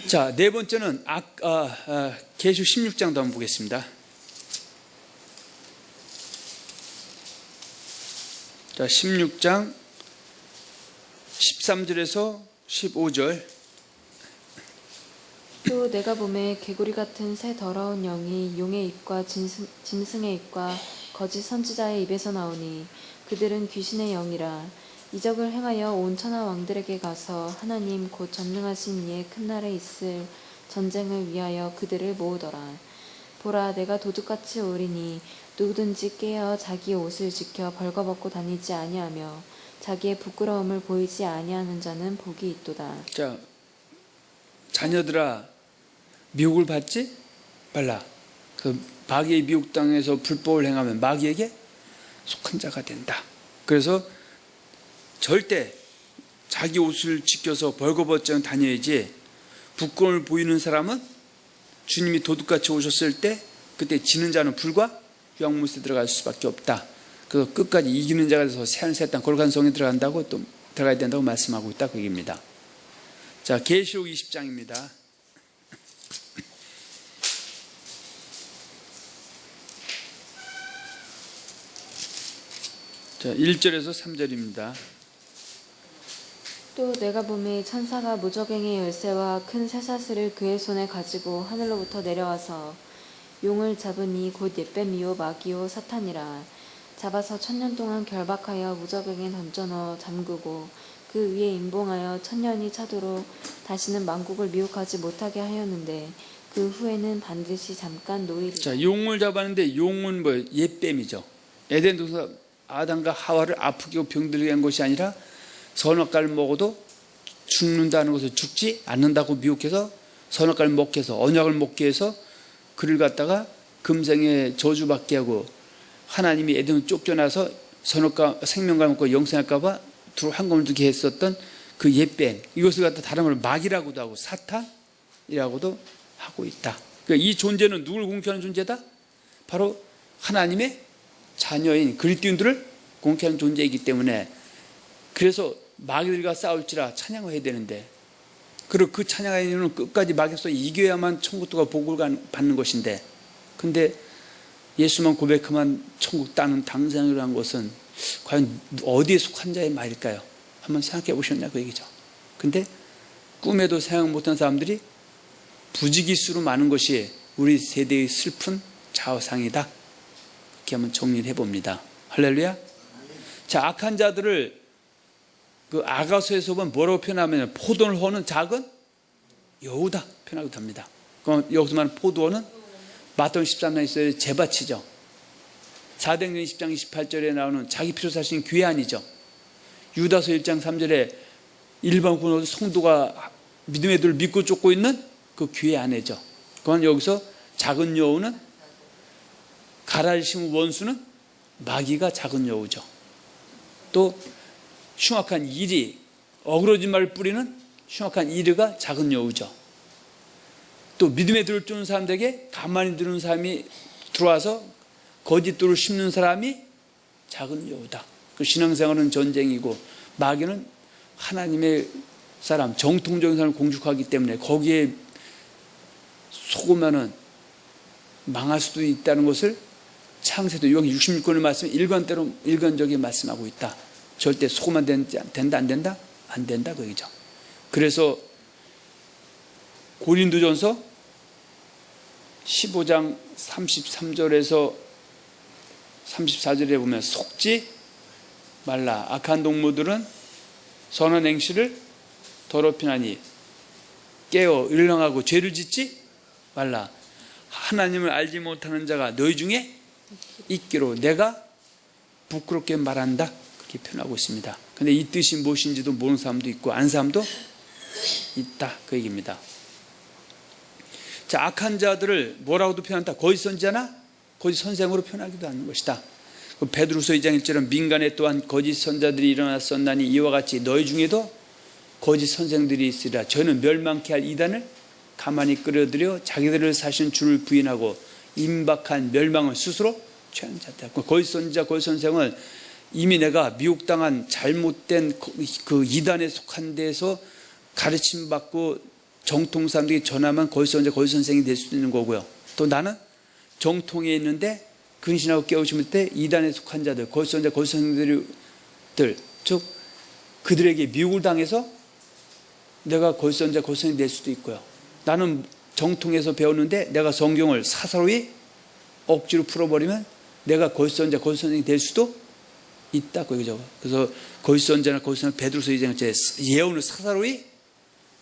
Speaker 1: 자, 네 번째는 계시록 16장도 한번 보겠습니다. 자, 16장 13절에서 15절.
Speaker 2: 또 내가 보매 개구리 같은 새 더러운 영이 용의 입과 짐승의 입과 거짓 선지자의 입에서 나오니 그들은 귀신의 영이라. 이적을 행하여 온 천하 왕들에게 가서 하나님 곧 전능하신 이의 큰 날에 있을 전쟁을 위하여 그들을 모으더라. 보라, 내가 도둑같이 오리니 누구든지 깨어 자기 옷을 지켜 벌거벗고 다니지 아니하며 자기의 부끄러움을 보이지 아니하는 자는 복이 있도다.
Speaker 1: 자, 자녀들아, 미혹을 받지 말라. 그 마귀의 미혹당해서 불법을 행하면 마귀에게 속한 자가 된다. 그래서 절대 자기 옷을 지켜서 벌거벗지 다녀야지. 부끄러움을 보이는 사람은 주님이 도둑같이 오셨을 때 그때 지는 자는 불과 유황못에 들어갈 수밖에 없다. 그래서 끝까지 이기는 자가 돼서 새하늘 땅 거룩한 성에 들어간다고 또 들어가야 된다고 말씀하고 있다 그 얘기입니다. 자, 계시록 20장입니다. 자, 1절에서 3절입니다.
Speaker 2: 또 내가 보매 천사가 무저갱의 열쇠와 큰 쇠사슬을 그의 손에 가지고 하늘로부터 내려와서 용을 잡으니 곧 옛뱀이요 마귀요 사탄이라. 잡아서 1000년 동안 결박하여 무저갱에 던져넣어 잠그고 그 위에 임봉하여 1000년이 차도록 다시는 만국을 미혹하지 못하게 하였는데 그 후에는 반드시 잠깐 노이리라.
Speaker 1: 자, 용을 잡았는데 용은 뭐예요? 옛뱀이죠. 에덴 동산 아담과 하와를 아프게 하고 병들게 한 것이 아니라 선악과를 먹어도 죽는다는 것을 죽지 않는다고 미혹해서 선악과를 먹게 해서 언약을 먹게 해서 그를 갖다가 금생에 저주받게 하고 하나님이 에덴을 쫓겨나서 선악과 생명과 먹고 영생할까 봐 둘 한검을 두게 했었던 그 옛뱀, 이것을 갖다 다른 말로 마귀라고도 하고 사탄이라고도 하고 있다. 그러니까 이 존재는 누굴 공격하는 존재다? 바로 하나님의 자녀인 그리스도인들을 공격하는 존재이기 때문에, 그래서 마귀들과 싸울지라 찬양을 해야 되는데, 그리고 그 찬양하는 이유는 끝까지 마귀에서 이겨야만 천국도가 복을 받는 것인데, 근데 예수만 고백하면 천국 따는 당상이라는 것은 과연 어디에 속한 자의 말일까요? 한번 생각해 보셨냐 그 얘기죠. 근데 꿈에도 생각 못한 사람들이 부지기수로 많은 것이 우리 세대의 슬픈 자화상이다. 이렇게 한번 정리를 해봅니다. 할렐루야. 자, 악한 자들을 그 아가서에서 보면 뭐라고 표현하면 포도를 허는 작은 여우다 표현하기도 합니다. 그럼 여기서 말하는 포도원은 마태복음 13장에 있어요. 제밭이죠. 사도행전 20장 28절에 나오는 자기 피로 사신 귀환이죠. 유다서 1장 3절에 일반 군도 성도가 믿음의 들을 믿고 쫓고 있는 그 귀의 아내죠. 그건 여기서 작은 여우는 가라를 심은 원수는 마귀가 작은 여우죠. 또 흉악한 이리, 어그러진 말을 뿌리는 흉악한 이리가 작은 여우죠. 또 믿음에 들을 쫓는 사람들에게 가만히 들은 사람이 들어와서 거짓돌을 심는 사람이 작은 여우다. 그 신앙생활은 전쟁이고 마귀는 하나님의 사람, 정통적인 사람을 공격하기 때문에 거기에 속으면은 망할 수도 있다는 것을 창세도 여기 66권의 말씀 일관되게 말씀하고 있다. 절대 속으면 된다 안 된다? 안 된다 그 얘기죠. 그래서 고린도전서 15장 33절에서 34절에 보면 속지 말라. 악한 동무들은 선한 행실을 더럽히나니 깨어 일렁하고 죄를 짓지 말라. 하나님을 알지 못하는 자가 너희 중에 있기로 내가 부끄럽게 말한다. 그렇게 표현하고 있습니다. 근데 이 뜻이 무엇인지도 모르는 사람도 있고 아는 사람도 있다. 그 얘기입니다. 자, 악한 자들을 뭐라고도 표현한다? 거짓 선지자나 거짓 선생으로 표현하기도 하는 것이다. 베드로서 2장 1절은 민간에 또한 거짓 선자들이 일어났었나니 이와 같이 너희 중에도 거짓 선생들이 있으리라. 저는 멸망케 할 이단을 가만히 끌어들여 자기들을 사신 주를 부인하고 임박한 멸망을 스스로 취하는 자다. 거짓 선지자, 거짓 선생은 이미 내가 미혹당한 잘못된 그 이단에 속한 데서 가르침 받고 정통 사람들이 전하면 거짓 선지자, 거짓 선생이 될 수도 있는 거고요. 또 나는 정통에 있는데 근신하고 깨우침을 때 이단에 속한 자들, 거짓 선지자, 거짓 선생들, 즉 그들에게 미혹을 당해서 내가 거짓 선지자, 거짓 선생이 될 수도 있고요. 나는 정통에서 배웠는데 내가 성경을 사사로이 억지로 풀어버리면 내가 거짓 선지자, 거짓 선생이 될 수도 있다. 그죠? 그래서 거짓 선지자나 거짓 선생, 베드로서 2장에 예언을 사사로이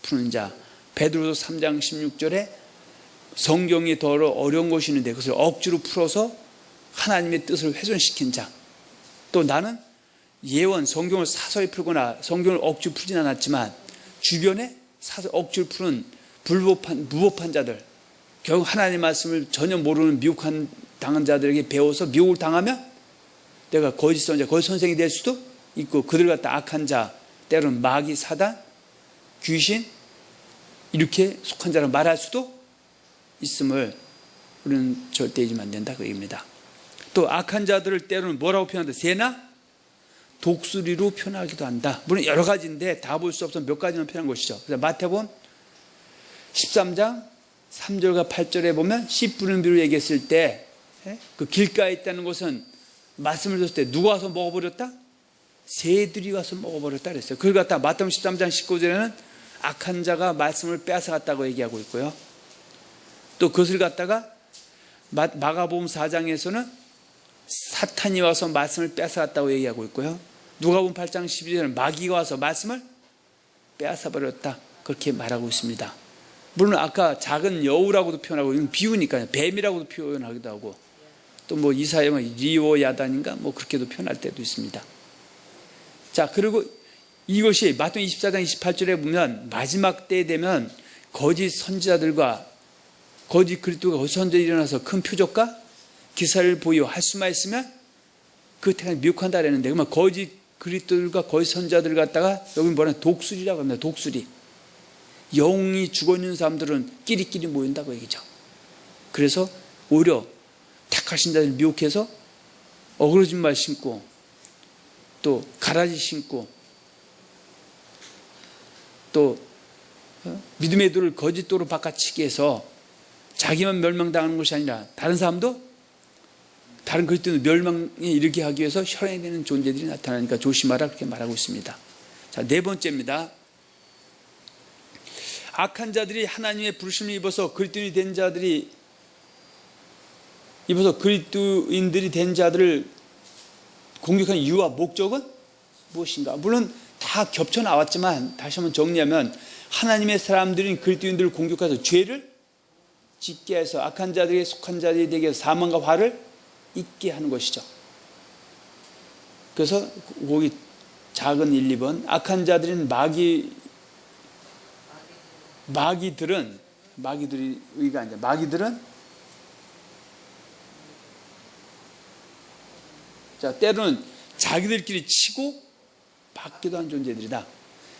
Speaker 1: 푸는 자, 베드로서 3장 16절에 성경이 더 어려운 것이 있는데 그것을 억지로 풀어서 하나님의 뜻을 훼손시킨 자. 또 나는 예언, 성경을 사서히 풀거나 성경을 억지로 풀진 않았지만 주변에 억지로 푸는 무법한 자들, 결국 하나님의 말씀을 전혀 모르는 미혹한 당한 자들에게 배워서 미혹을 당하면 내가 거짓 선지자, 거짓 선생이 될 수도 있고 그들 같다 악한 자, 때로는 마귀, 사단, 귀신 이렇게 속한 자를 말할 수도 있음을 우리는 절대 잊으면 안 된다 그 얘기입니다. 또 악한 자들을 때로는 뭐라고 표현한다? 새나 독수리로 표현하기도 한다. 물론 여러 가지인데 다 볼 수 없어서 몇 가지만 표현한 것이죠. 그래서 마태복음 13장 3절과 8절에 보면 씨 뿌리는 비로 얘기했을 때 그 길가에 있다는 것은 말씀을 줬을 때 누가 와서 먹어버렸다? 새들이 와서 먹어버렸다 그랬어요. 그걸 갖다 마태복음 13장 19절에는 악한 자가 말씀을 빼앗아갔다고 얘기하고 있고요. 또 그것을 갖다가 마가복음 4장에서는 사탄이 와서 말씀을 뺏어갔다고 얘기하고 있고요. 누가복음 8장 12절에는 마귀가 와서 말씀을 빼앗아버렸다 그렇게 말하고 있습니다. 물론 아까 작은 여우라고도 표현하고 이건 비유니까요. 뱀이라고도 표현하기도 하고 또 뭐 이사야 리오야단인가 뭐 그렇게도 표현할 때도 있습니다. 자, 그리고 이것이 마태복음 24장 28절에 보면 마지막 때에 되면 거짓 선지자들과 거짓 그리스도가 거짓 선지자들이 일어나서 큰 표적과 기사를 보여할 수만 있으면 그 태가 미혹한다 그랬는데, 그러면 거짓 그리스도들과 거짓 선지자들 갖다가 여기 뭐냐 독수리라고 합니다. 독수리. 영이 죽어 있는 사람들은 끼리끼리 모인다고 얘기죠. 그래서 오히려 택하신 자들 미혹해서 어그러진 말 신고 또 가라지 신고 또 믿음의 돌을 거짓도로 바꿔치기 해서 자기만 멸망당하는 것이 아니라 다른 사람도 다른 그리스도인을 멸망에 이르게 하기 위해서 혈안이 되는 존재들이 나타나니까 조심하라 그렇게 말하고 있습니다. 자, 네 번째입니다. 악한 자들이 하나님의 부르심을 입어서 그리스도인이 된 자들이 입어서 그리스도인들이 된 자들을 공격하는 이유와 목적은 무엇인가? 물론 다 겹쳐 나왔지만 다시 한번 정리하면 하나님의 사람들인 그리스도인들을 공격해서 죄를 짓게 해서 악한 자들에게 속한 자들이 되게 해서 사망과 화를 있게 하는 것이죠. 그래서 거기 작은 1, 2번 악한 자들인 마귀들은 자, 때로는 자기들끼리 치고 받기도 한 존재들이다.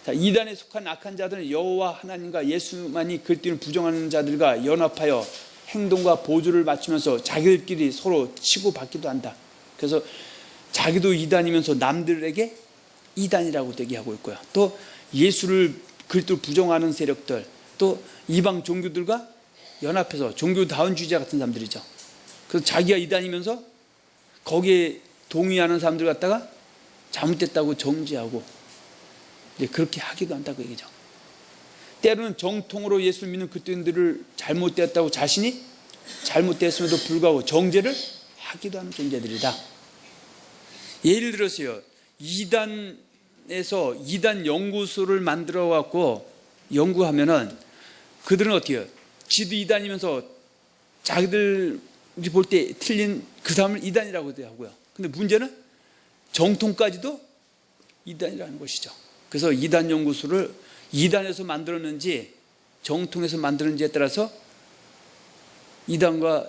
Speaker 1: 자, 이단에 속한 악한 자들은 여호와 하나님과 예수만이 그리스도인을 부정하는 자들과 연합하여 행동과 보조를 맞추면서 자기들끼리 서로 치고 받기도 한다. 그래서 자기도 이단이면서 남들에게 이단이라고 되게 하고 있고요. 또 예수를 그리스도를 부정하는 세력들, 또 이방 종교들과 연합해서 종교다운주의자 같은 사람들이죠. 그래서 자기가 이단이면서 거기에 동의하는 사람들 갖다가 잘못됐다고 정죄하고 이제 그렇게 하기도 한다고 얘기죠. 때로는 정통으로 예수를 믿는 그리스도인들을 잘못되었다고 자신이 잘못됐음에도 불구하고 정죄를 하기도 하는 존재들이다. 예를 들어서요, 이단에서 이단 연구소를 만들어 갖고 연구하면은 그들은 어떻게 해요? 지도 이단이면서 자기들이 볼 때 틀린 그 사람을 이단이라고 하고요. 근데 문제는 정통까지도 이단이라는 것이죠. 그래서 이단 연구소를 이단에서 만들었는지 정통에서 만들었는지에 따라서 이단과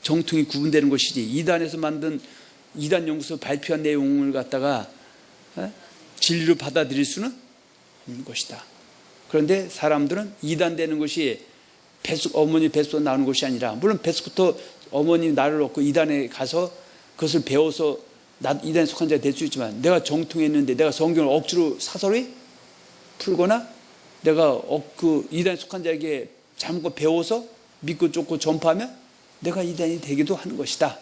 Speaker 1: 정통이 구분되는 것이지, 이단에서 만든 이단 연구소 발표한 내용을 갖다가 진리로 받아들일 수는 없는 것이다. 그런데 사람들은 이단 되는 것이 어머니 뱃속에서 나오는 것이 아니라, 물론 뱃속부터 어머니 나를 놓고 이단에 가서 그것을 배워서 이단에 속한 자가 될 수 있지만, 내가 정통에 있는데 내가 성경을 억지로 사설이 풀거나 내가 그 이단에 속한 자에게 잘못 배워서 믿고 쫓고 전파하면 내가 이단이 되기도 하는 것이다.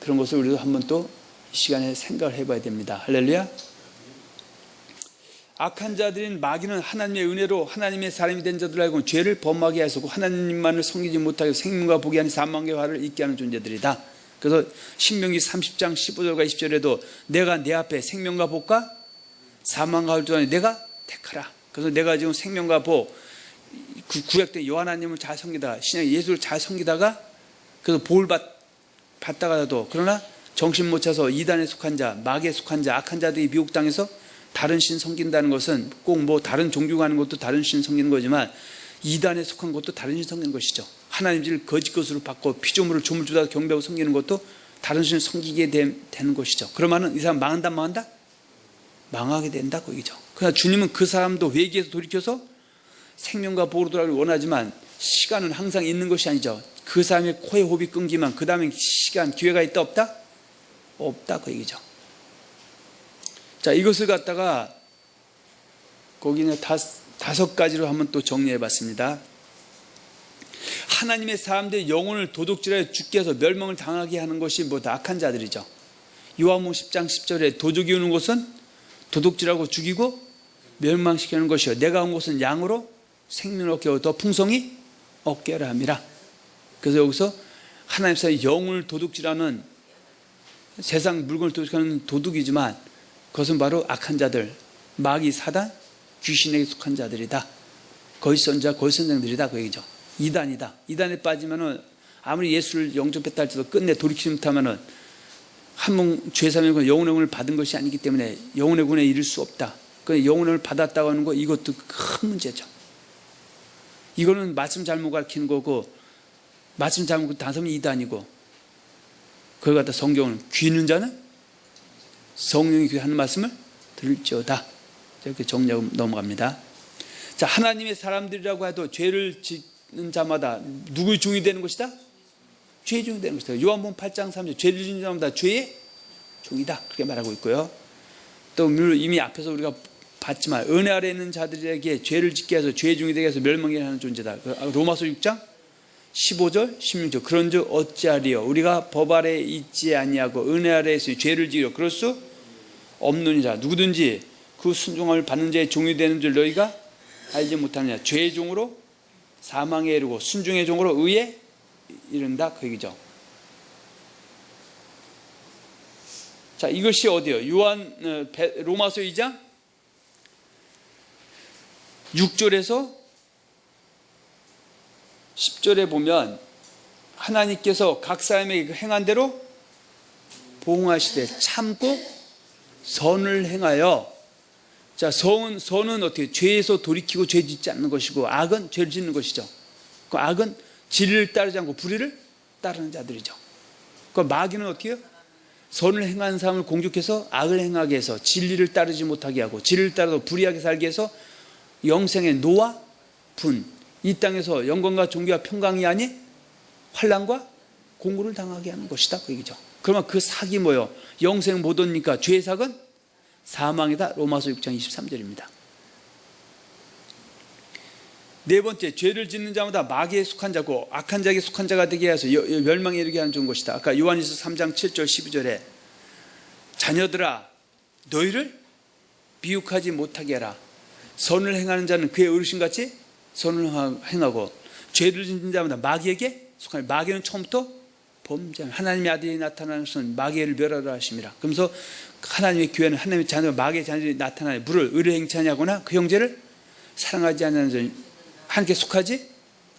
Speaker 1: 그런 것을 우리도 한번 또 이 시간에 생각을 해봐야 됩니다. 할렐루야. 악한 자들인 마귀는 하나님의 은혜로 하나님의 사람이 된 자들 알고 죄를 범하게 하시고 하나님만을 섬기지 못하게 생명과 복이 아닌 사망의 화를 있게 하는 존재들이다. 그래서 신명기 30장 15절과 20절에도 내가 내 앞에 생명과 복과 사망과 화를 두하니 내가 택하라. 그래서 내가 지금 생명과 복, 구약 때 요하나님을 잘 섬기다가 신약 예수를 잘 섬기다가 그래서 복을 받다가도 그러나 정신 못 차서 이단에 속한 자, 마귀에 속한 자, 악한 자들이 미혹당해서 다른 신 섬긴다는 것은 꼭 뭐 다른 종교 가는 것도 다른 신 섬기는 거지만 이단에 속한 것도 다른 신 섬기는 것이죠. 하나님 질 거짓 것으로 받고 피조물을 조물 주다 경배하고 섬기는 것도 다른 신을 섬기게 되는 것이죠. 그러면은 이 사람 망한다? 망하게 된다고 얘기죠. 그러나 주님은 그 사람도 회개해서 돌이켜서 생명과 복으로 돌아가길 원하지만 시간은 항상 있는 것이 아니죠. 그 사람의 코에 호흡이 끊기면 그 다음에 시간, 기회가 있다 없다? 없다 그 얘기죠. 자, 이것을 갖다가 거기는 다섯 가지로 한번 또 정리해 봤습니다. 하나님의 사람들의 영혼을 도둑질하여 죽게 해서 멸망을 당하게 하는 것이 뭐다? 악한 자들이죠. 요한복음 10장 10절에 도둑이 오는 것은 도둑질하고 죽이고 멸망시키는 것이요 내가 온 것은 양으로 생명을 얻게 하고 더 풍성히 얻게 하라 함이라. 그래서 여기서 하나님 사람의 영혼을 도둑질하는, 세상 물건을 도둑하는 도둑이지만 그것은 바로 악한 자들, 마귀, 사단, 귀신에게 속한 자들이다. 거짓 선지자, 거짓 선생들이다 그 얘기죠. 이단이다. 이단에 빠지면은 아무리 예수를 영접했다 할지라도 끝내 돌이키지 못하면은 한 번 죄사함의 영혼의 구원을 받은 것이 아니기 때문에 영혼의 구원에 이를 수 없다. 그 영혼의 구원을 받았다고 하는 거 이것도 큰 문제죠. 이거는 말씀 잘못 가르치는 거고 말씀 잘못 단성이 이단이고 그걸 갖다 성경은 귀 있는 자는 성령이 하는 말씀을 들을지어다. 이렇게 정리하고 넘어갑니다. 자, 하나님의 사람들이라고 해도 죄를 짓는 자마다 누구의 종이 되는 것이다? 죄의 종이 되는 것이다. 요한복음 8장 3절 죄를 짓는 자마다 죄의 종이다. 그렇게 말하고 있고요. 또 물론 이미 앞에서 우리가 봤지만 은혜 아래에 있는 자들에게 죄를 짓게 해서 죄의 종이 되게 해서 멸망하게 하는 존재다. 로마서 6장 15절 16절 그런즉 어찌하리요 우리가 법 아래에 있지 아니하고 은혜 아래에 있으니 죄를 지으려 그럴 수 없느니라. 누구든지 그 순종함을 받는 자의 종이 되는 줄 너희가 알지 못하느냐. 죄의 종으로 사망에 이르고 순종의 종으로 의에 이른다. 그 얘기죠. 자, 이것이 어디요? 로마서 2장 6절에서 10절에 보면 하나님께서 각 사람에게 행한 대로 보응하시되 참고 선을 행하여. 자, 선은 어떻게? 죄에서 돌이키고 죄 짓지 않는 것이고 악은 죄를 짓는 것이죠. 그 악은 진리를 따르지 않고 불의를 따르는 자들이죠. 그 마귀는 어떻게 해요? 선을 행하는 사람을 공격해서 악을 행하게 해서 진리를 따르지 못하게 하고 진리를 따라서 불의하게 살게 해서 영생의 노와 분, 이 땅에서 영광과 존귀와 평강이 아닌 환난과 공고를 당하게 하는 것이다. 그 얘기죠. 그러면 그 삭이 뭐예요? 영생 못 얻으니까 죄의 삭은 사망이다. 로마서 6장 23절입니다. 네 번째, 죄를 짓는 자마다 마귀에 속한 자고 악한 자에게 속한 자가 되게 해서 멸망에 이르게 하는 좋은 것이다. 아까 요한일서 3장 7절 12절에 자녀들아 너희를 미혹하지 못하게 해라. 선을 행하는 자는 그의 어르신같이 선을 행하고 죄를 짓는 자마다 마귀에게 속한. 마귀는 처음부터 범죄한 하나님의 아들이 나타나는 것은 마귀를 멸하라 하십니다. 그러면서 하나님의 교회는 하나님의 자녀 마귀의 자녀들이 나타나는 물을 의를 행치 아니하거나 그 형제를 사랑하지 않는 자는 하나님께 속하지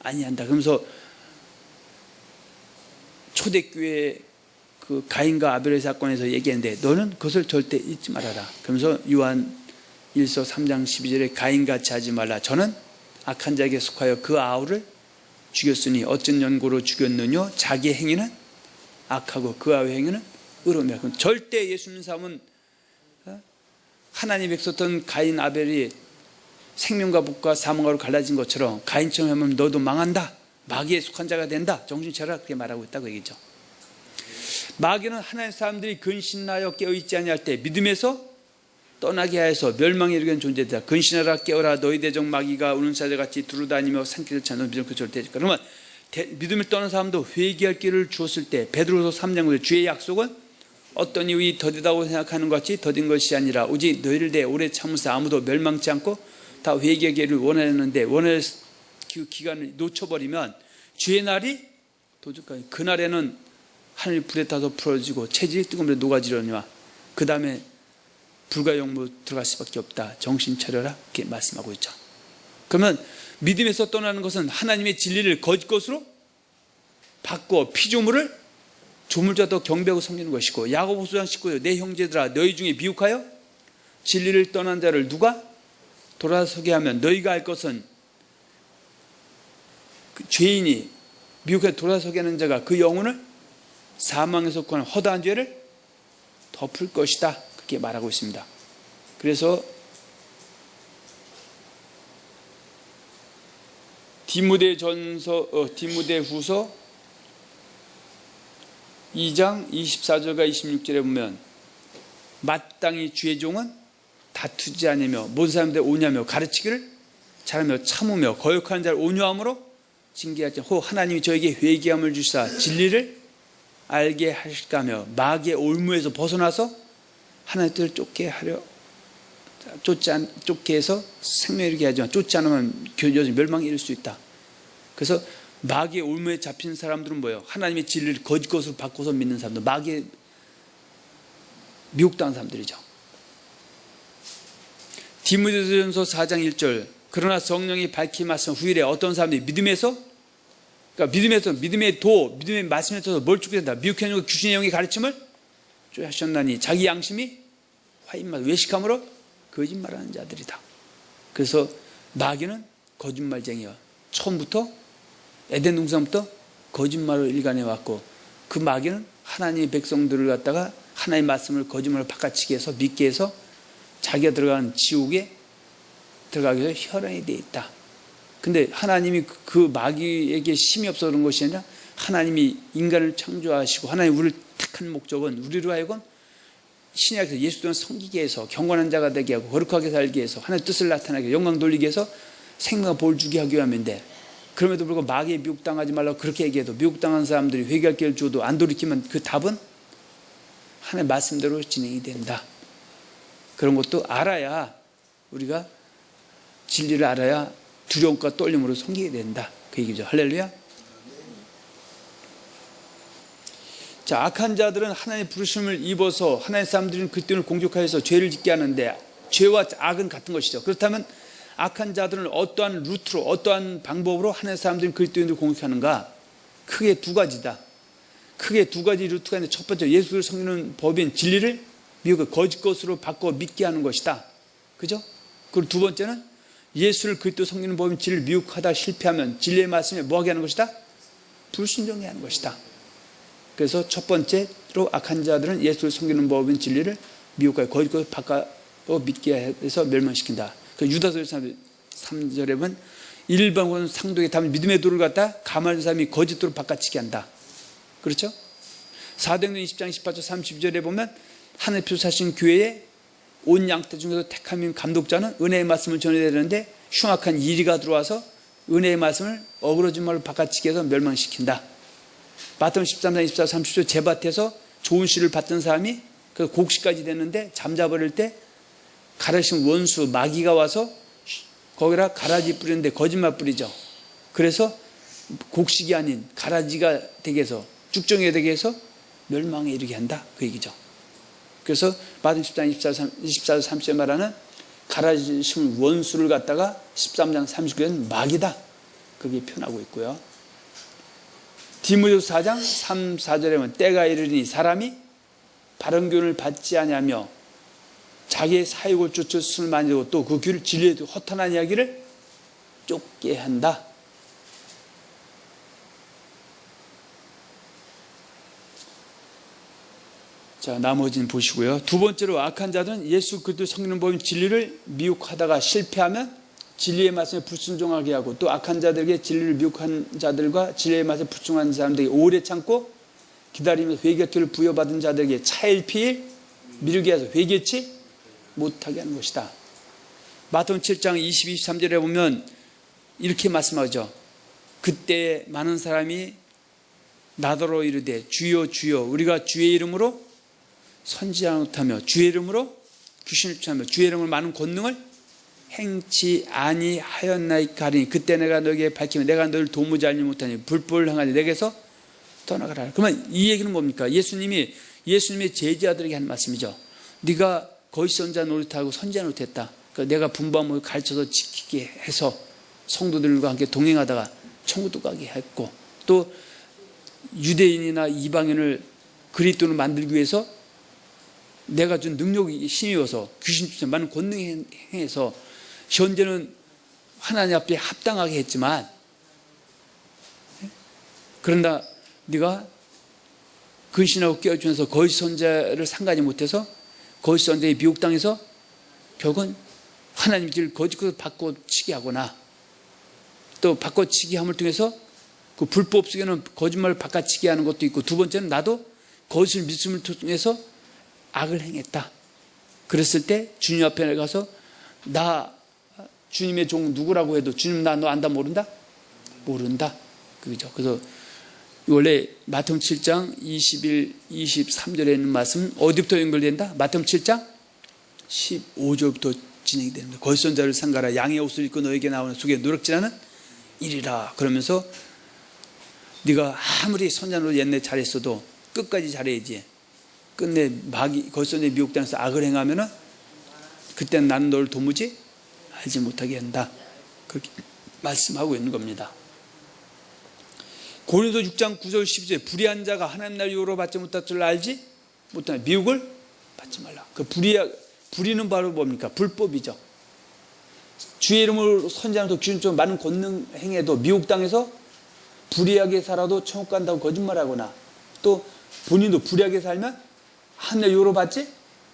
Speaker 1: 아니한다. 그러면서 초대교회 그 가인과 아벨의 사건에서 얘기했는데 너는 그것을 절대 잊지 말아라. 그러면서 요한 1서 3장 12절에 가인같이 하지 말라. 저는 악한 자에게 속하여 그 아우를 죽였으니 어쩐 연고로 죽였느냐. 자기의 행위는 악하고 그 아우의 행위는 의로움이라. 그럼 절대 예수 믿는 사람은 하나님 백성던 가인 아벨이 생명과 복과 사망으로 갈라진 것처럼 가인처럼 하면 너도 망한다. 마귀에 속한 자가 된다. 정신 차려라. 그렇게 말하고 있다고 얘기죠. 마귀는 하나님 사람들이 근신하여 깨어있지 아니할 때 믿음에서 떠나게 하여서 멸망에 이르게 하는 존재다. 근신하라 깨어라 너희 대적 마귀가 우는 사자같이 두루다니며 산길을 찾는 믿음 그처럼 되니까. 그러면 믿음을 떠난 사람도 회개할 길을 주었을 때 베드로서 3장 9절 주의 약속은 어떤 이유이 더디다고 생각하는 것 같이 더딘 것이 아니라 오직 너희를 대해 오래 참으사 아무도 멸망치 않고 다 회개하기를 원하는데 원할 그 기간을 놓쳐버리면 주의 날이 도적하니 그날에는 하늘이 불에 타서 풀어지고 체질이 뜨거운 물에 녹아지려니와 그 다음에 불과 영무 들어갈 수밖에 없다. 정신 차려라. 이렇게 말씀하고 있죠. 그러면 믿음에서 떠나는 것은 하나님의 진리를 거짓 것으로 바꿔 피조물을 조물자도 경배하고 섬기는 것이고 야고보서 5장 19절 내 형제들아 너희 중에 미혹하여 진리를 떠난 자를 누가 돌아서게 하면 너희가 알 것은 그 죄인이 미혹해 돌아서게 하는 자가 그 영혼을 사망에서 구하는 허다한 죄를 덮을 것이다. 그렇게 말하고 있습니다. 그래서 디모데후서 2장 24절과 26절에 보면 마땅히 주의 종은 다투지 않으며 모든 사람들 온유하며 가르치기를 잘하며 참으며 거역하는 자를 온유함으로 징계하지. 혹 하나님이 저에게 회개함을 주시사 진리를 알게 하실까 하며 마귀의 올무에서 벗어나서 하나님의 뜻을 쫓게 하려 쫓게 해서 생명에 이르게 하지만 쫓지 않으면 여전히 멸망에 이를 수 있다. 그래서 마귀의 올무에 잡힌 사람들은 뭐예요? 하나님의 진리를 거짓 것으로 바꿔서 믿는 사람들, 마귀의 미혹당한 사람들이죠. 디모데전서 4장 1절 그러나 성령이 밝히 말씀 후일에 어떤 사람들이 믿음에서 그러니까 믿음의 말씀에 있어서 뭘 죽게 된다. 미혹해 놓고 귀신의 영이 가르침을 하셨나니 자기 양심이 화인말 외식함으로 거짓말하는 자들이다. 그래서 마귀는 거짓말쟁이야. 처음부터 에덴 동산부터 거짓말을 일관해 왔고, 그 마귀는 하나님의 백성들을 갖다가 하나님의 말씀을 거짓말로 바꿔치기 해서 믿게 해서 자기가 들어간 지옥에 들어가기 위해서 혈안이 되어 있다. 근데 하나님이 그 마귀에게 힘이 없어 그런 것이 아니라 하나님이 인간을 창조하시고 하나님 우리를 택한 목적은 우리로 하여금 신약에서 예수님을 섬기게 해서 경건한 자가 되게 하고 거룩하게 살게 해서 하나님의 뜻을 나타나게 영광 돌리게 해서 생명과 볼 주게 하기 위함인데, 그럼에도 불구하고 마귀에 미혹당하지 말라고 그렇게 얘기해도 미혹당한 사람들이 회개할 기회를 줘도 안 돌이키면 그 답은 하나님의 말씀대로 진행이 된다. 그런 것도 알아야, 우리가 진리를 알아야 두려움과 떨림으로 섬기게 된다. 그 얘기죠. 할렐루야. 자, 악한 자들은 하나님의 부르심을 입어서 하나님의 사람들은 그리스도인을 공격하여서 죄를 짓게 하는데, 죄와 악은 같은 것이죠. 그렇다면 악한 자들은 어떠한 루트로, 어떠한 방법으로 하나님의 사람들은 그리스도인들을 공격하는가? 크게 두 가지다. 크게 두 가지 루트가 있는데, 첫 번째 예수를 섬기는 법인 진리를 미혹해 거짓 것으로 바꿔 믿게 하는 것이다. 그죠? 그리고 두 번째는 예수를 그리스도 섬기는 법인 진리를 미혹하다 실패하면 진리의 말씀에 뭐하게 하는 것이다? 불순종하게 하는 것이다. 그래서 첫 번째로 악한 자들은 예수를 섬기는 법인 진리를 미혹하여 거짓 것으로 바꿔 믿게 해서 멸망시킨다. 그 유다서 3절에 보면 일반적으로는 상독에 담은 믿음의 도를 갖다 가만한 사람이 거짓도로 바꿔치게 한다. 그렇죠? 사도행전 20장 18절 30절에 보면 하늘 표사신 교회에 온 양떼 중에서 택함인 감독자는 은혜의 말씀을 전해야 되는데 흉악한 이리가 들어와서 은혜의 말씀을 어그러진 말로 바꿔치게 해서 멸망시킨다. 마태복음 13장 24, 30절 제밭에서 좋은 씨를 받던 사람이 그 곡식까지 됐는데 잠자버릴 때 가라신 원수 마귀가 와서 거기다 가라지 뿌리는데 거짓말 뿌리죠. 그래서 곡식이 아닌 가라지가 되게 해서 쭉정이가 되게 해서 멸망에 이르게 한다. 그 얘기죠. 그래서 마태복음 10장 24, 30절 말하는 가라지 심은 원수를 갖다가 13장 39절은 마귀다. 그게 표현하고 있고요. 디모데후서 4장 3, 4절에 보면 때가 이르니 사람이 바른 교훈을 받지 아니하며 자기의 사욕을 쫓을 수를 만들고 또 그 귀를 진리에 두고 허탄한 이야기를 쫓게 한다. 자, 나머지는 보시고요. 두 번째로 악한 자들은 예수 그리스도 섬기는 법인 진리를 미혹하다가 실패하면 진리의 말씀에 불순종하게 하고, 또 악한 자들에게 진리를 미혹한 자들과 진리의 말씀에 불순종한 사람들에게 오래 참고 기다리면서 회개기를 부여받은 자들에게 차일피일 미루게 해서 회개치 못하게 하는 것이다. 마태복음 7장 22, 23절에 보면 이렇게 말씀하죠. 그때 많은 사람이 나더러 이르되 주여 주여 우리가 주의 이름으로 선지자 못하며 주의 이름으로 귀신을 쫓아며 주의 이름으로 많은 권능을 행치 아니하였나이까 하리니 그때 내가 너에게 밝히면 내가 너를 도무지 알지 못하니 불법을 행하니 내게서 떠나가라. 그러면 이 얘기는 뭡니까? 예수님의 제자들에게 한 말씀이죠. 네가 거짓 선자 노릇하고 선지자 노릇했다. 그러니까 내가 분부함을 가르쳐서 지키게 해서 성도들과 함께 동행하다가 천국도 가게 했고, 또 유대인이나 이방인을 그리스도로 만들기 위해서 내가 준 능력이 힘입어서 귀신 쫓아 많은 권능이 행해서 현재는 하나님 앞에 합당하게 했지만, 그런다 네가 근신하고 깨어주면서 거짓 선자를 상가지 못해서 거짓 선자에 미혹당해서 결국은 하나님 질 거짓 것을 바꿔치기 하거나 또 바꿔치기 함을 통해서 그 불법 속에는 거짓말을 바꿔치기 하는 것도 있고, 두 번째는 나도 거짓을 믿음을 통해서 악을 행했다. 그랬을 때 주님 앞에 가서 나 주님의 종 누구라고 해도 주님 나 너 안다 모른다? 모른다. 그죠? 그래서 원래 마태복음 7장 21, 23절에 있는 말씀 어디부터 연결된다? 마태복음 7장 15절부터 진행이 됩니다. 거짓 선자를 상가라 양의 옷을 입고 너에게 나오는 속에 누락질하는 일이라. 그러면서 네가 아무리 선자로 옛날에 잘했어도 끝까지 잘해야지. 끝내 마귀 거짓 선자에 미혹당해서 악을 행하면은 그때는 나는 너를 도무지 알지 못하게 한다. 그렇게 말씀하고 있는 겁니다. 고린도 6장 9절 12절 불의한 자가 하나님 나라 유업을 받지 못할 줄 알지 못하냐. 미혹을 받지 말라. 그 불의는 바로 뭡니까? 불법이죠. 주의 이름으로 선지하면서 귀신처럼 많은 권능 행해도 미혹당해서 불의하게 살아도 천국 간다고 거짓말하거나 또 본인도 불의하게 살면 하나님 유업을 받지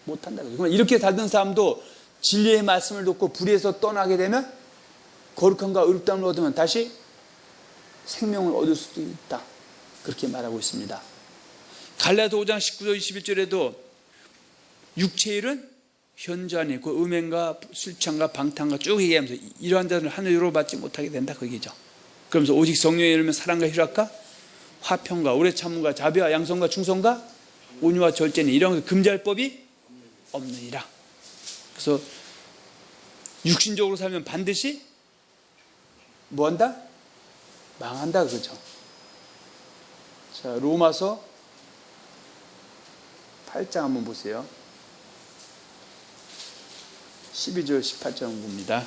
Speaker 1: 못한다. 이렇게 살던 사람도 진리의 말씀을 듣고 불의에서 떠나게 되면 거룩함과 의롭다함을 얻으면 다시 생명을 얻을 수도 있다. 그렇게 말하고 있습니다. 갈라디아 5장 19절 21절에도 육체의 일은 현저하니 그 음행과 술 취함과 방탕과 쭉 얘기하면서 이러한 자들은 하늘으로 받지 못하게 된다 그 얘기죠. 그러면서 오직 성령의 이름은 사랑과 희락과 화평과 오래 참음과 자비와 양성과 충성과 온유와 절제니 이런 것 금지할 법이 없느니라. 그래서 육신적으로 살면 반드시 뭐한다? 망한다 그죠. 자, 로마서 8장 한번 보세요. 12절 18절 봅니다.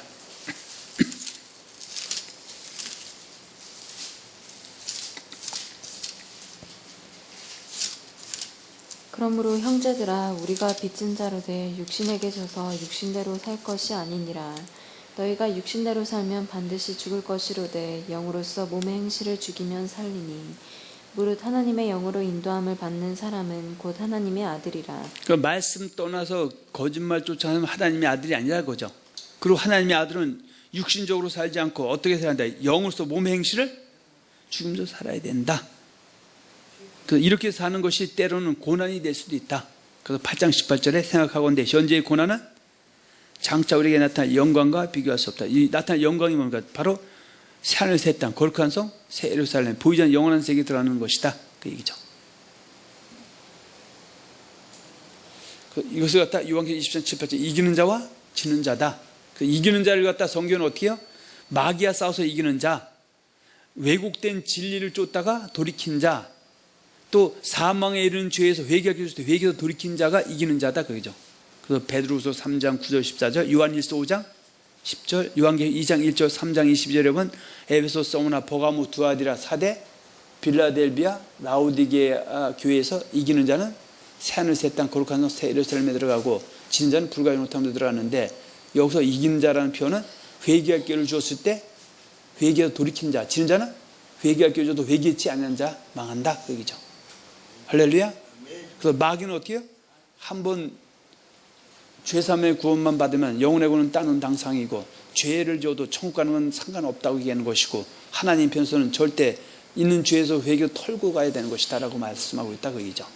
Speaker 2: 그러므로 형제들아 우리가 빚진 자로 돼 육신에게 져서 육신대로 살 것이 아니니라. 너희가 육신대로 살면 반드시 죽을 것이로되 영으로서 몸의 행실을 죽이면 살리니 무릇 하나님의 영으로 인도함을 받는 사람은 곧 하나님의 아들이라.
Speaker 1: 그 말씀 떠나서 거짓말 쫓아하는 하나님의 아들이 아니라 거죠. 그리고 하나님의 아들은 육신적으로 살지 않고 어떻게 살아야 한다? 영으로서 몸의 행실을 죽이면서 살아야 된다. 이렇게 사는 것이 때로는 고난이 될 수도 있다. 그래서 8장 18절에 생각하건대 현재의 고난은 장차 우리에게 나타날 영광과 비교할 수 없다. 이 나타날 영광이 뭡니까? 바로 새하늘 새 땅 거룩한 성 새 예루살렘 보이지 않는 영원한 세계에 들어가는 것이다. 그 얘기죠. 이것을 갖다 요한계시록 20장 7, 8절 이기는 자와 지는 자다. 이기는 자를 갖다 성경은 어떻게 해요? 마귀와 싸워서 이기는 자, 왜곡된 진리를 쫓다가 돌이킨 자, 또 사망에 이르는 죄에서 회개하기 위해서 회개해서 돌이킨 자가 이기는 자다. 그죠. 그래서 베드로후서 3장 9절 14절, 요한일서 5장 10절, 요한계시록 2장 1절 3장 22절에 보면 에베소, 서무나, 버가모, 두아디라, 사대, 빌라델비아, 라오디게아 교회에서 이기는 자는 새하늘 새 땅 거룩한 성 새 예루살렘에 들어가고 지는 자는 불과 못함에 들어가는데 여기서 이기는 자라는 표현은 회개할 기회를 주었을 때 회개해서 돌이킨 자, 지는 자는 회개할 기회를 줘도 회개치 않는 자 망한다 그 얘기죠. 할렐루야. 그래서 마귀는 어떻게 해요? 한번 죄사함의 구원만 받으면 영혼의 구원은 따놓은 당상이고 죄를 져도 천국 가는 건 상관없다고 얘기하는 것이고 하나님 편에서는 절대 있는 죄에서 회개 털고 가야 되는 것이다 라고 말씀하고 있다 그 얘기죠.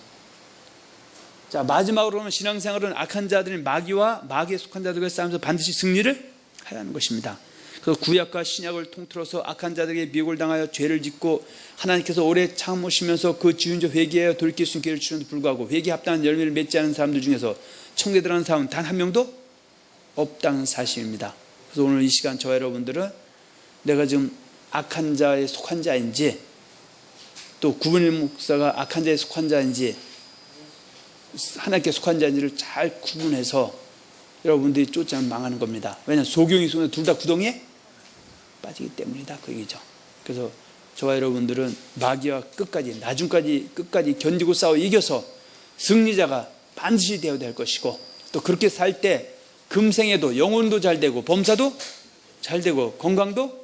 Speaker 1: 자, 마지막으로는 신앙생활은 악한 자들인 마귀와 마귀에 속한 자들과 싸우면서 반드시 승리를 해야 하는 것입니다. 그래서 구약과 신약을 통틀어서 악한 자들에게 미혹을 당하여 죄를 짓고 하나님께서 오래 참으시면서 그 지은 죄 회개하여 돌이킬 수 있는 기회를 주는데도 불구하고 회개에 합당한 열매를 맺지 않은 사람들 중에서 천국에 들어가는 사람은 단 한 명도 없다는 사실입니다. 그래서 오늘 이 시간 저와 여러분들은 내가 지금 악한 자에 속한 자인지 또 구분일 목사가 악한 자에 속한 자인지 하나님께 속한 자인지를 잘 구분해서 여러분들이 쫓아면 망하는 겁니다. 왜냐하면 소경이 속에 둘 다 구덩이에 빠지기 때문이다 그 얘기죠. 그래서 저와 여러분들은 마귀와 끝까지 나중까지 끝까지 견디고 싸워 이겨서 승리자가 반드시 되어야 될 것이고 또 그렇게 살 때 금생에도 영혼도 잘 되고 범사도 잘 되고 건강도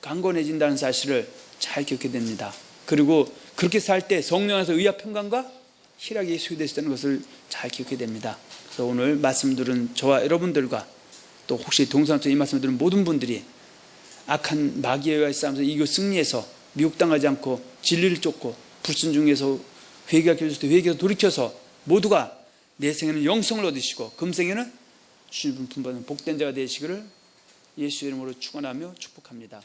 Speaker 1: 강건해진다는 사실을 잘 기억해야 됩니다. 그리고 그렇게 살 때 성령 안에서 의와 평강과 희락이 소유되시다는 것을 잘 기억해야 됩니다. 그래서 오늘 말씀 들은 저와 여러분들과 또 혹시 동산에서 이 말씀을 들은 모든 분들이 악한 마귀와의 싸움에서 이겨 승리해서 미혹당하지 않고 진리를 쫓고 불순종해서 회개하기 위해서 회개해서 돌이켜서 모두가 내 생에는 영성을 얻으시고 금생에는 주님 품받는 복된 자가 되시기를 예수의 이름으로 축원하며 축복합니다.